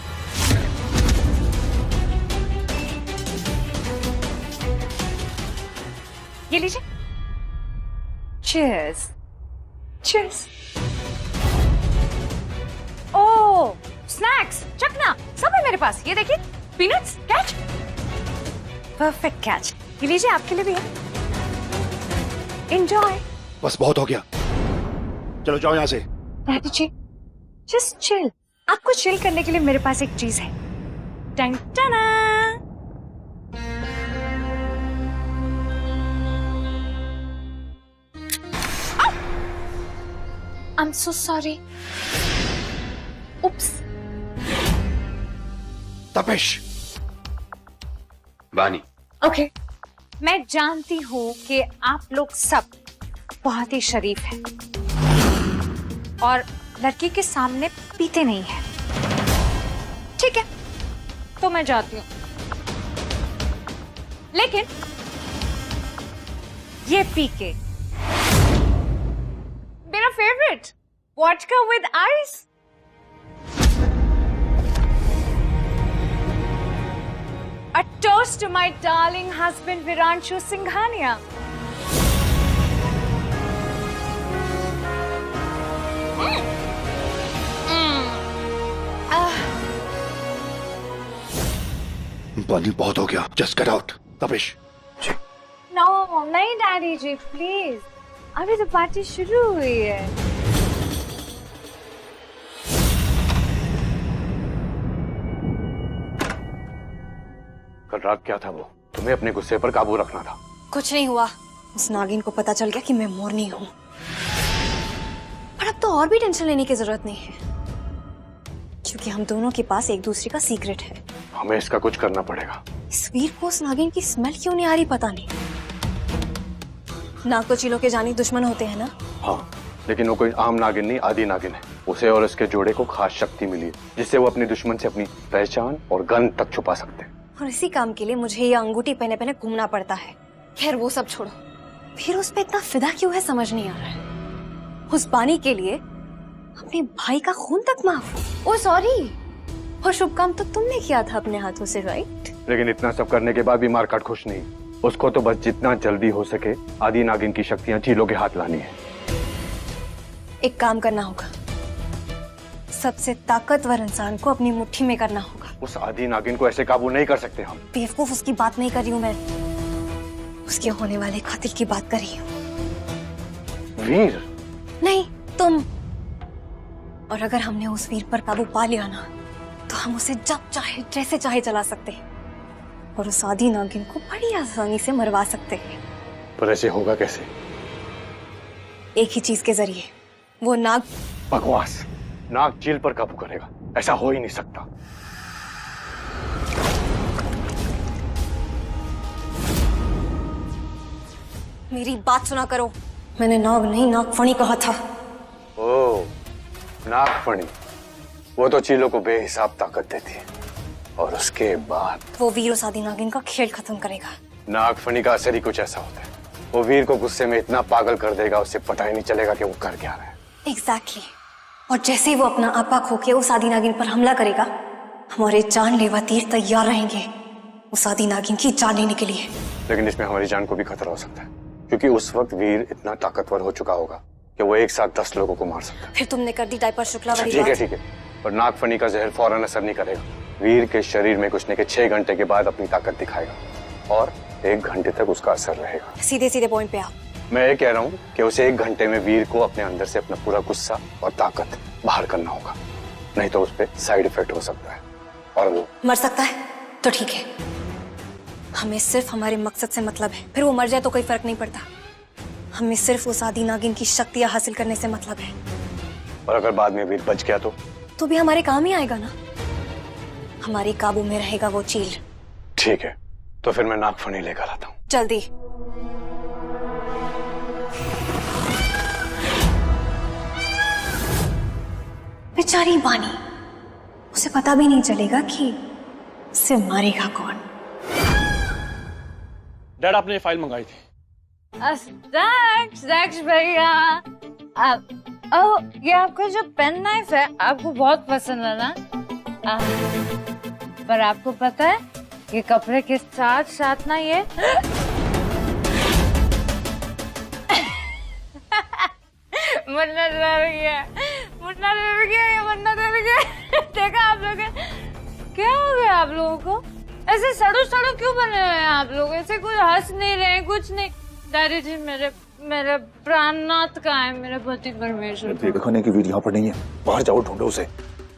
ये लीजिए। Cheers, cheers. ओह, स्नैक्स, चखना सब है मेरे पास। ये देखिए, पीनट्स, कैच, परफेक्ट कैच। ये लीजिए, आपके लिए भी है। एंजॉय। बस बहुत हो गया, चलो जाओ यहाँ से। डैडी जी, जस्ट चिल। आपको चिल करने के लिए मेरे पास एक चीज है। टंग टना। I'm so sorry. Oops. तपिश। बानी। Okay. मैं जानती हूँ कि आप लोग सब बहुत ही शरीफ हैं और लड़की के सामने पीते नहीं हैं। ठीक है, तो मैं जाती हूँ। लेकिन ये पी के मेरा favourite vodka with ice. A toast to my darling husband Viranshu Singhania. पानी बहुत हो गया, जस्ट गेट आउट। तपिश। No, नहीं डैडी जी, प्लीज। अभी तो पार्टी शुरू हुई है। कल रात क्या था वो? तुम्हें अपने गुस्से पर काबू रखना था। कुछ नहीं हुआ। उस नागिन को पता चल गया कि मैं मोरनी हूँ। पर अब तो और भी टेंशन लेने की जरूरत नहीं है, क्योंकि हम दोनों के पास एक दूसरे का सीक्रेट है। हमें इसका कुछ करना पड़ेगा। इस वीर को उस नागिन की स्मेल क्यों नहीं आ रही पता नहीं। नाग तो चीलों के जानी दुश्मन होते हैं ना। हाँ, लेकिन वो कोई आम नागिन नहीं, आदि नागिन है। उसे और उसके जोड़े को खास शक्ति मिली है, जिससे वो अपने दुश्मन से अपनी पहचान और गंध तक छुपा सकते हैं। और इसी काम के लिए मुझे ये अंगूठी पहने पहने घूमना पड़ता है। खैर वो सब छोड़ो, फिर उस पे इतना फिदा क्यों है समझ नहीं आ रहा है। उस बानी के लिए अपने भाई का खून तक माफ। ओ सॉरी, और शुभ काम तो तुमने किया था अपने हाथों से, राइट? लेकिन इतना सब करने के बाद भी मारकाट खुश नहीं। उसको तो बस जितना जल्दी हो सके आदि नागिन की शक्तियां चीलों के हाथ लानी है। एक काम करना होगा, सबसे ताकतवर इंसान को अपनी मुट्ठी में करना होगा। उस आदि नागिन को ऐसे काबू नहीं कर सकते हम। बेवकूफ, उसकी बात नहीं कर रही हूँ मैं, उसके होने वाले कातिल की बात कर रही हूँ। वीर? नहीं, तुम। और अगर हमने उस वीर पर काबू पा लिया ना, तो हम उसे जब चाहे जैसे चाहे चला सकते हैं और उस आदि नागिन को बड़ी आसानी से मरवा सकते हैं। पर ऐसे होगा कैसे? एक ही चीज के जरिए, वो नाग। बकवास, नाग चील पर काबू करेगा, ऐसा हो ही नहीं सकता। मेरी बात सुना करो, मैंने नाग नहीं नागफणी कहा था। ओह, नागफणी, वो तो चीलों को बेहिसाब ताकत देती है। और उसके बाद वो वीर उस आदि नागिन का खेल खत्म करेगा। नागफनी का असर ही कुछ ऐसा होता है, वो वीर को गुस्से में इतना पागल कर देगा उसे पता ही नहीं चलेगा कि वो कर क्या रहा है। एग्जैक्टली। और जैसे ही वो अपना आपा खो के उस आदि नागिन पर हमला करेगा, हमारे जानलेवा तीर तैयार रहेंगे उस आदि नागिन की जान लेने के लिए। लेकिन इसमें हमारी जान को भी खतरा हो सकता है, क्योंकि उस वक्त वीर इतना ताकतवर हो चुका होगा कि वो एक साथ 10 लोगों को मार सकता है। फिर तुमने कर दी डायपर शुक्ला वाली ठीक है बात। ठीक है, पर नागफनी का जहर फौरन असर नहीं करेगा। वीर के शरीर में घुसने के 6 घंटे के बाद अपनी ताकत दिखाएगा और 1 घंटे तक उसका असर रहेगा। सीधे सीधे पॉइंट पे आओ। मैं ये कह रहा हूँ कि उसे 1 घंटे में वीर को अपने अंदर से अपना पूरा गुस्सा और ताकत बाहर करना होगा, नहीं तो उस पर साइड इफेक्ट हो सकता है और वो मर सकता है। तो ठीक है, हमें सिर्फ हमारे मकसद से मतलब है, फिर वो मर जाए तो कोई फर्क नहीं पड़ता। हमें सिर्फ उस आदि नागिन की शक्तियां हासिल करने से मतलब है। और अगर बाद में वीर बच गया तो भी हमारे काम ही आएगा ना। हमारे काबू में रहेगा वो चील। ठीक है, तो फिर मैं नागफनी लेकर आता हूँ। जल्दी। बेचारी बानी, उसे पता भी नहीं चलेगा कि उसे मारेगा कौन। डैड, आपने ये फाइल मंगाई थी। दैक्स भैया, ये आपका जो पेन नाइफ है आपको बहुत पसंद है ना? पर आपको पता है ये कपड़े के साथ साथ ना ये मुन्ना डर गया, मुन्ना डर गया, ये मुन्ना डर गया। देखा आप लोग, क्या हो गया आप लोगों को? ऐसे सड़ो सड़ो क्यों बने हुए हैं आप लोग? ऐसे कोई हंस नहीं रहे, कुछ नहीं। डैडी जी, मेरे प्राणनाथ कहाँ है? मेरे पति परमेश्वर। देखो नहीं कि वीर यहाँ पर नहीं है, बाहर जाओ ढूंढो उसे।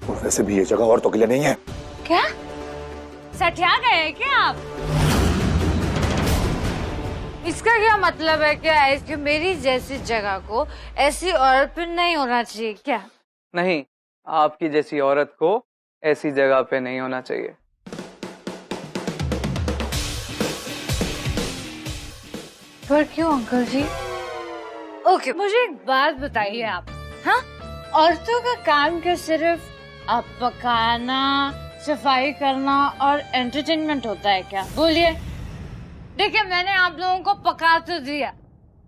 और वैसे भी ये जगह औरतों के लिए नहीं है। क्या सठिया गए क्या आप? इसका क्या मतलब है क्या है कि मेरी जैसी जगह को ऐसी औरत पे नहीं होना चाहिए क्या? नहीं, आपकी जैसी औरत को ऐसी जगह पे नहीं होना चाहिए। पर क्यों अंकल जी? ओके, मुझे एक बात बताइए आप, हाँ? औरतों का काम क्या सिर्फ आप पकाना, सफाई करना और एंटरटेनमेंट होता है क्या? बोलिए। देखिए, मैंने आप लोगों को पका तो दिया,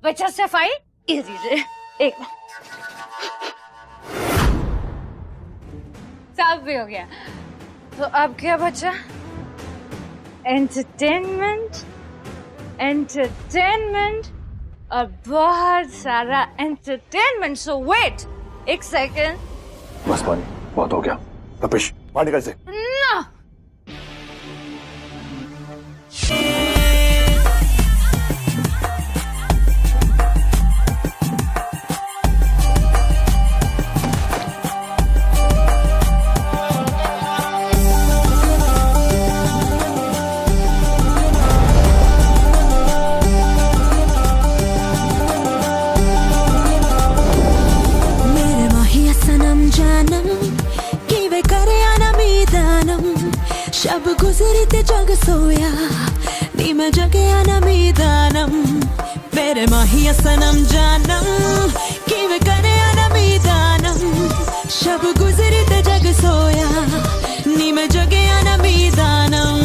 बचा सफाई। ये दीजिए एक साफ भी हो गया, तो अब क्या बचा? एंटरटेनमेंट, एंटरटेनमेंट और बहुत सारा एंटरटेनमेंट। सो वेट, एक सेकेंड। बस पानी, बहुत हो गया। तपिश, बाहर निकल से। ना। शब गुजरी ते जग सोया नी मैं जगया ना मीदानम मेरे माहिया सनम जानम कि वे करे ना मीदानम शब गुजरी ते जग सोया नी मैं जगया ना मीदानम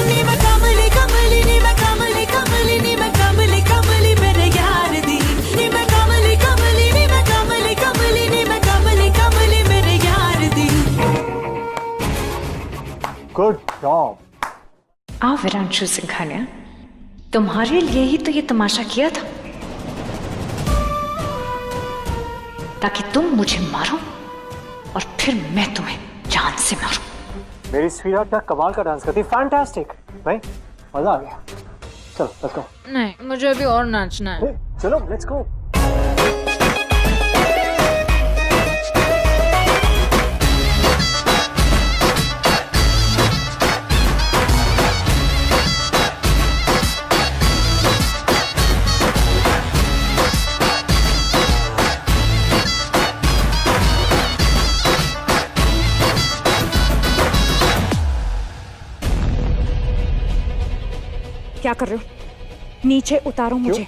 नी मैं कमली कमली नी मैं कमली कमली नी मैं कमली कमली मेरे यार दी नी मैं कमली कमली नी मैं कमली कमली नी मैं कमली कमली मेरे यार दी। Good job. आओ विरांशु सिंघानिया, तुम्हारे लिए ही तो ये तमाशा किया था, ताकि तुम मुझे मारो और फिर मैं तुम्हें जान से मारूं। मेरी स्वीरा क्या कमाल का डांस करती, फैंटास्टिक भाई, मजा आ गया। चलो लेट्स गो। नहीं, मुझे अभी और नाचना है। चलो लेट्स गो। क्या कर रहे हो? नीचे उतारो मुझे।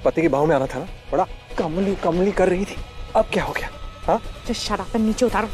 पति के बाहों में आना था ना, बड़ा कमली कमली कर रही थी, अब क्या हो गया? हाँ, जो शराब नीचे उतारो।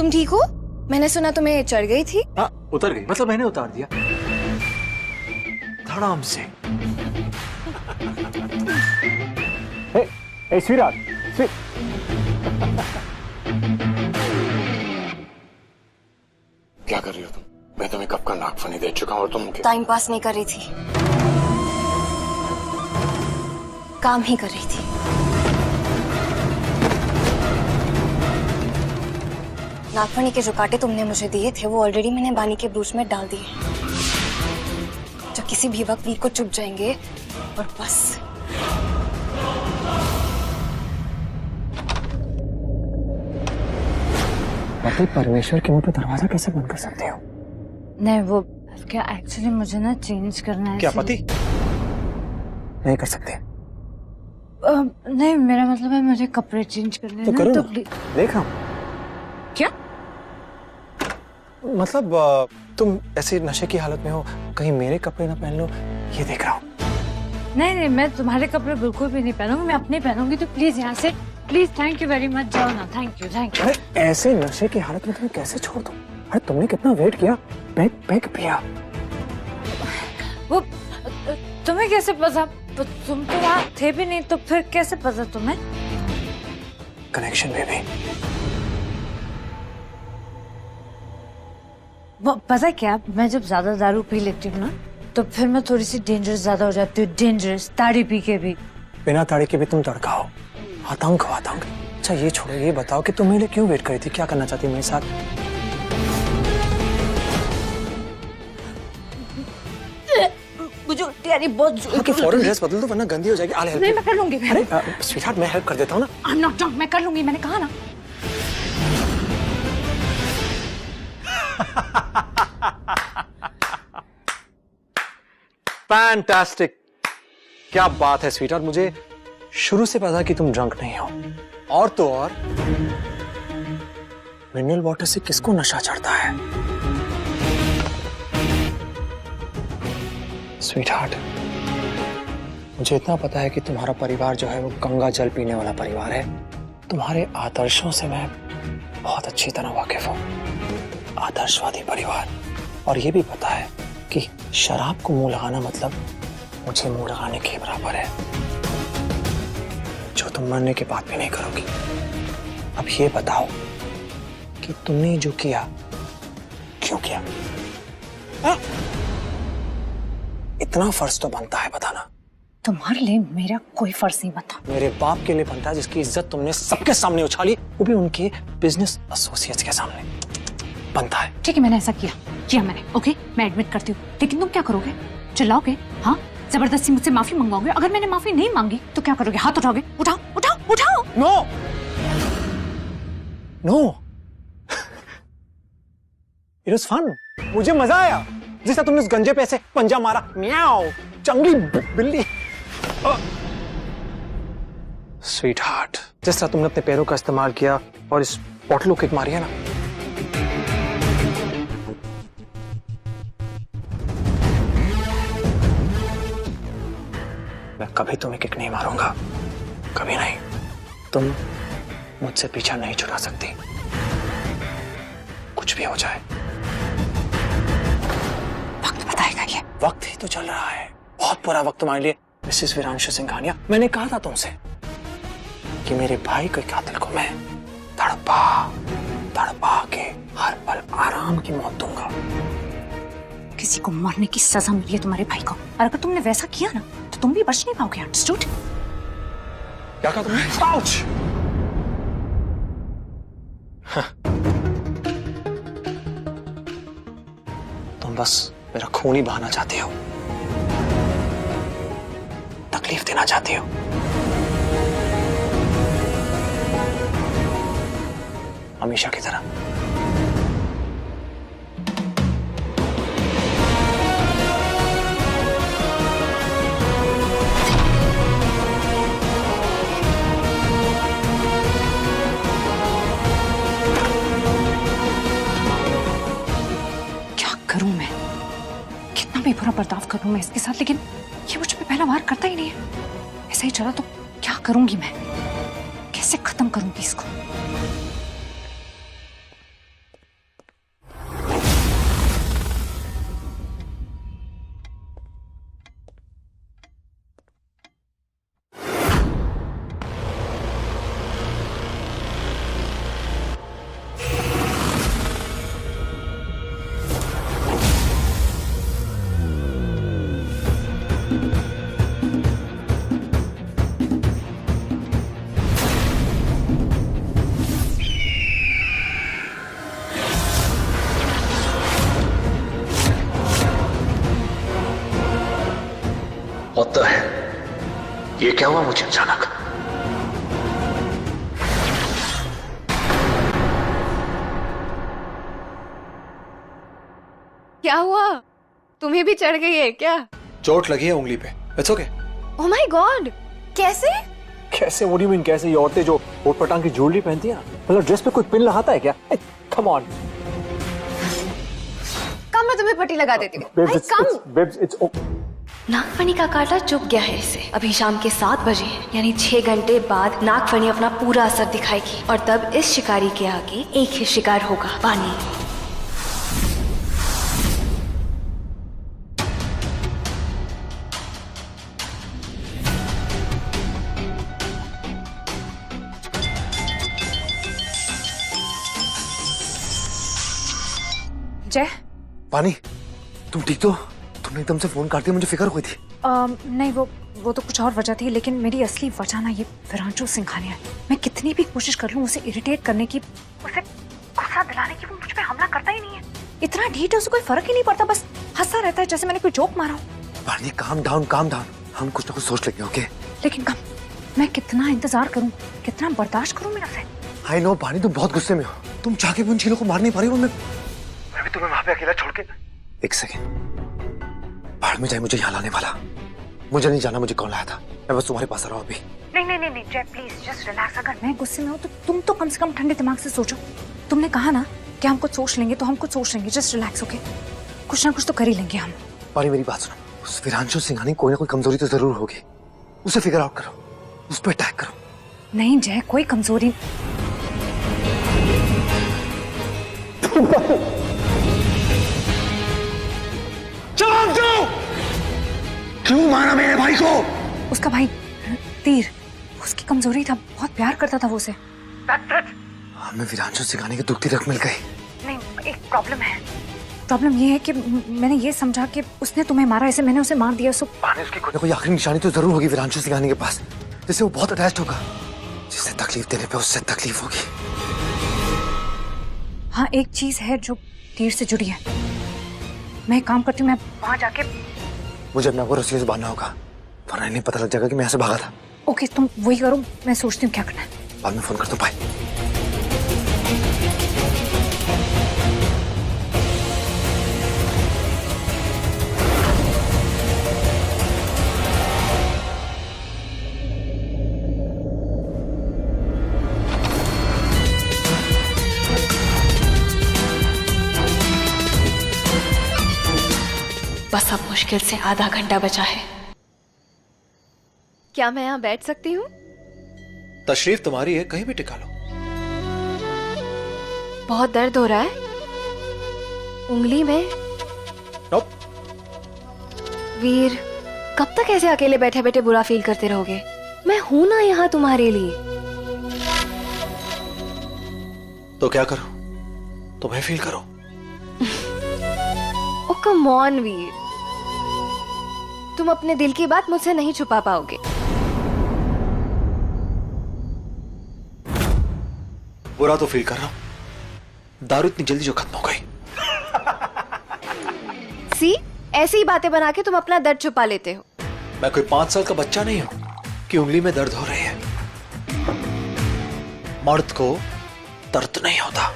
तुम ठीक हो? मैंने सुना तुम्हें चढ़ गई थी। हाँ उतर गई, मतलब मैंने उतार दिया धड़ाम से। ए श्रीराज, क्या कर रही हो तुम? मैं तुम्हें कब का नागफनी दे चुका हूं और तुम टाइम पास नहीं कर रही थी, काम ही कर रही थी। नागफनी के जो कांटे तुमने मुझे दिए थे वो ऑलरेडी मैंने बानी के ब्रूच में डाल दिए, जो किसी भी वक्त वीर को चुभ जाएंगे और बस। पति परमेश्वर के मुंह पे दरवाजा कैसे बंद कर सकते हो? नहीं वो क्या एक्चुअली मुझे ना चेंज करना है। क्या पति नहीं कर सकते? नहीं मेरा मतलब है मुझे कपड़े चेंज करने तो हैं करो ना, ना। देख रहा हूँ। क्या मतलब तुम ऐसे नशे की हालत में हो, कहीं मेरे कपड़े ना पहन लो, ये देख रहा हूँ। नहीं नहीं मैं तुम्हारे कपड़े बिल्कुल भी नहीं पहनूंगी, मैं अपने पहनूंगी। तो प्लीज यहाँ से please, thank you very much, जाओ ना। Thank you thank you. अरे ऐसे नशे की हालत में तुम्हें कैसे छोड़ दूं? अरे तुमने कितना वेट किया, पैक पैक पिया। वो तुम्हें कैसे पता? तुम तो वहाँ थे भी नहीं, तो फिर कैसे पता तुम्हें? कनेक्शन में भी। वो पता है क्या, मैं जब ज्यादा दारू पी लेती हूँ ना तो फिर मैं थोड़ी सी डेंजरस ज्यादा हो जाती हूँ। डेंजरस ताड़ी पी के भी। बिना ताड़ी के भी तुम तड़का हो, आतंक हो आतंक। अच्छा ये छोड़ो, ये बताओ कि तुम मेरे लिए क्यों वेट करी थी? क्या करना चाहती मेरे साथ? मुझे उल्टी आ रही बहुत। ओके फौरन ड्रेस बदल दो वरना गंदी हो जाएगी। आले नहीं मैं कर लूंगी। अरे स्वीटहार्ट मैं हेल्प कर देता हूँ ना। आई एम नॉट ड्रंक, मैं कर लूंगी, मैंने कहा ना। फैंटास्टिक, क्या बात है स्वीटहार्ट। मुझे शुरू से पता कि तुम ड्रंक नहीं हो। और तो और मिनरल वाटर से किसको नशा चढ़ता है? स्वीटहार्ट मुझे इतना पता है कि तुम्हारा परिवार जो है वो गंगा जल पीने वाला परिवार है। तुम्हारे आदर्शों से मैं बहुत अच्छी तरह वाकिफ हूं। आदर्शवादी परिवार। और ये भी पता है कि शराब को मुंह लगाना मतलब मुझे मुंह लगाने के बराबर है, जो तुम मरने के बाद भी नहीं करोगी। अब ये बताओ कि तुमने जो किया क्यों किया? आ? इतना फर्ज तो बनता है बताना। तुम्हारे लिए मेरा कोई फर्ज नहीं बनता। मेरे बाप के लिए बनता है, जिसकी इज्जत तुमने सबके सामने उछाली, वो भी उनके बिजनेस एसोसिएट्स के सामने बनता है। ठीक है मैंने ऐसा किया मैंने, ओके मैं एडमिट करती हूँ। लेकिन तुम क्या करोगे? चिल्लाओगे? हाँ जबरदस्ती मुझसे माफी मंगवाओगे? अगर मैंने माफी नहीं मांगी तो क्या करोगे? हाथ उठाओगे? उठाओ उठाओ उठाओ। No no it was fun. मुझे मजा आया जिस तरह तुमने उस गंजे पे ऐसे पंजा मारा। म्याओ चंगली बिल्ली। स्वीट हार्ट, जिस तरह तुमने अपने पैरों का इस्तेमाल किया और इस बॉटल को किक मारी है ना, मैं कभी तुम्हें किक नहीं मारूंगा, कभी नहीं। तुम मुझसे पीछा नहीं छुड़ा सकती, कुछ भी हो जाए। वक्त बताएगा ये। वक्त ही तो चल रहा है, बहुत बुरा वक्त तुम्हारे लिए मिसेस वीरांशु सिंघानिया। मैंने कहा था तुमसे कि मेरे भाई के कातिल को मैं तड़पा के हर पल आराम की मौत दूंगा। किसी को मरने की सजा मिली है तुम्हारे भाई को, और अगर तुमने वैसा किया ना तो तुम भी बच नहीं पाओगे। अंडरस्टूड? क्या कहा तुमने? आउच! तुम बस मेरा खून ही बहाना चाहते हो, तकलीफ देना चाहते हो। हमेशा की तरह। क्या करूं मैं? कितना भी बुरा बर्ताव करूं मैं इसके साथ, लेकिन ये मुझ पे पहला वार करता ही नहीं है। ऐसा ही चला तो क्या करूंगी मैं? कैसे खत्म करूंगी इसको? क्या हुआ मुझे अचानक? क्या हुआ? तुम्हें भी चढ़ गई है क्या? चोट लगी है उंगली पे। It's okay. Oh my God, कैसे? कैसे? व्हाट डू यू मीन कैसे? ये औरतें जो ओट पटांग की ज्वेलरी पहनती हैं, मतलब ड्रेस पे कोई पिन लगाता है क्या? कम ऑन कम, मैं तुम्हें पट्टी लगा देती हूँ। बेब्स, इट्स नागफनी का कांटा चुभ गया है इसे। अभी शाम के 7 बजे हैं, यानी 6 घंटे बाद नागफनी अपना पूरा असर दिखाएगी और तब इस शिकारी के आगे एक ही शिकार होगा, पानी। जय, पानी, तुम ठीक तो? तुमने एकदम से फोन काट दिया, मुझे फिक्र हुई थी। नहीं, वो तो कुछ और वजह थी, लेकिन मेरी असली वजह ना ये विरांशु सिंघानिया है। मैं कितनी भी कोशिश कर लूं उसे इरिटेट करने की, उसे गुस्सा दिलाने की, वो मुझ पे हमला करता ही नहीं है। इतना ढीठ है, उसे कोई फर्क ही नहीं पड़ता, बस हंसता रहता है जैसे मैंने कोई जोक मारा हो। पानी, काम डाउन। हम कुछ ना कुछ सोच लेंगे, ओके? लेकिन कम, मैं कितना इंतजार करूं, कितना बर्दाश्त करूं मेरा से? आई नो पानी, तुम बहुत गुस्से में हो। तुम जाके भी उन चीलों को मार नहीं पा रही हो। मैं भी तुम्हें वहां पे अकेला छोड़ के। एक सेकेंड, बाहर में जाए, मुझे यहाँ लाने वाला। मुझे नहीं जाना मुझे कौन लाया था, मैं बस तुम्हारे पास आ रहा हूँ अभी। नहीं जय, प्लीज जस्ट रिलैक्स। अगर मैं गुस्से में हूँ तो तुम तो कम से कम ठंडे दिमाग से सोचो। तुमने कहा ना कि हम कुछ सोच लेंगे, तो हम कुछ सोच लेंगे। Just relax, okay? कुछ ना कुछ तो कर ही लेंगे हम। पानी, मेरी बात सुनो। उस विरांशु सिंघानी कोई ना कोई कमजोरी तो जरूर होगी, उसे फिगर आउट करो, उस पर अटैक करो। नहीं जय, कोई कमजोरी जवाब दो! क्यों मारा मेरे भाई को? उसका भाई तीर, उसकी कमजोरी था, बहुत प्यार करता था वो उसे। हमें विरांशु सिंघानी की दुखती रख मिल गई। नहीं, एक प्रॉब्लम है। प्रॉब्लम ये है कि मैंने ये समझा कि उसने तुम्हें मारा, ऐसे मैंने उसे मार दिया। पानी, उसकी कोई आखिरी निशानी तो जरूर होगी विरांशु सिंघानी के पास, जिससे वो बहुत अटैच्ड होगा। जिसे तकलीफ देने पे उससे तकलीफ होगी। हाँ, एक चीज है जो तीर से जुड़ी है। मैं एक काम करती हूँ, मैं वहां जाके, मुझे अपना वो रस्सी से बांधना होगा, वरना इन्हें पता लग जाएगा कि मैं यहाँ से भागा था। ओके, तुम वही करो, मैं सोचती हूँ क्या करना है। बाद में फोन कर दो, बाय। बस अब मुश्किल से आधा घंटा बचा है। क्या मैं यहाँ बैठ सकती हूँ? तशरीफ तुम्हारी है, कहीं भी टिका लो। बहुत दर्द हो रहा है उंगली में। नोप। वीर, कब तक ऐसे अकेले बैठे बैठे बुरा फील करते रहोगे? मैं हूं ना यहाँ तुम्हारे लिए। तो क्या करो? तुम्हें फील करो। ओ कम ऑन वीर, तुम अपने दिल की बात मुझसे नहीं छुपा पाओगे। बुरा तो फील कर रहा हूं, दारू इतनी जल्दी जो खत्म हो गई। सी, ऐसी ही बातें बना के तुम अपना दर्द छुपा लेते हो। मैं कोई 5 साल का बच्चा नहीं हूं कि उंगली में दर्द हो रही है। मर्द को दर्द नहीं होता।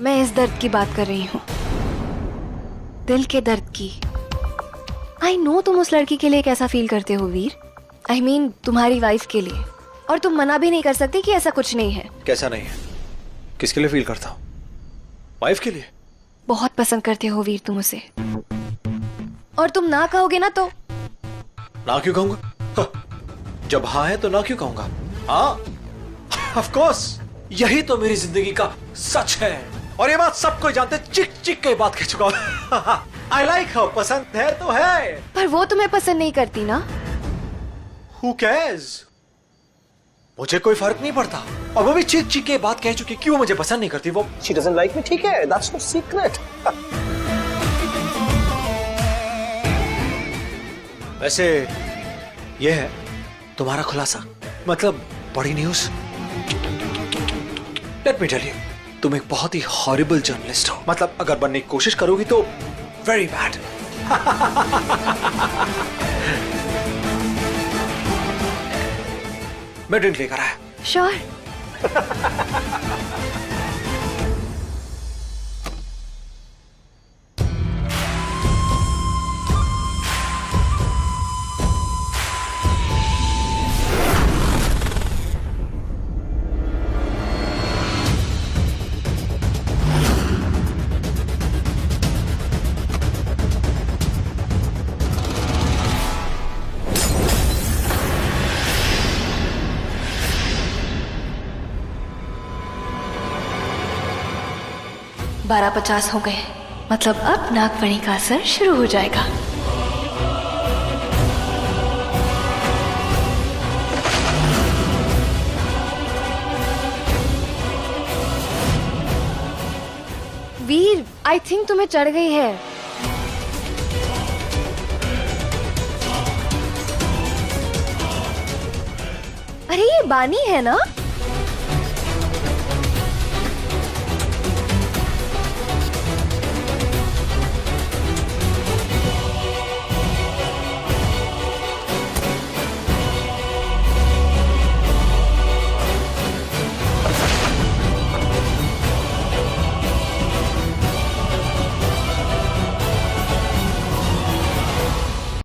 मैं इस दर्द की बात कर रही हूँ, दिल के दर्द की। आई नो तुम उस लड़की के लिए कैसा फील करते हो वीर। आई मीन तुम्हारी वाइफ के लिए। और तुम मना भी नहीं कर सकते कि ऐसा कुछ नहीं है। कैसा नहीं है? किसके लिए फील करता हूं? वाइफ के लिए। बहुत पसंद करते हो वीर तुम उसे, और तुम ना कहोगे ना तो? ना क्यों कहूंगा? जब हाँ है तो ना क्यों कहूंगा? हाँ, ऑफ कोर्स, यही तो मेरी जिंदगी का सच है। और ये बात सबको जानते, चिक चिक के बात कह चुका हूं। I like her, पसंद है तो है। पर वो तुम्हें पसंद नहीं करती ना? Who cares? मुझे कोई फर्क नहीं पड़ता। और वो भी चिक चिक के बात कह चुकी, क्यों मुझे पसंद नहीं करती वो? She doesn't like me, ठीक है, that's no secret. वैसे ये है तुम्हारा खुलासा, मतलब बड़ी news. Let me tell you, तुम एक बहुत ही हॉरिबल जर्नलिस्ट हो। मतलब अगर बनने की कोशिश करोगी तो वेरी बैड। मैं ड्रिंक लेकर आया। श्योर। बारह 50 हो गए, मतलब अब नागफणी का असर शुरू हो जाएगा। वीर, आई थिंक तुम्हें चढ़ गई है। अरे ये बानी है ना?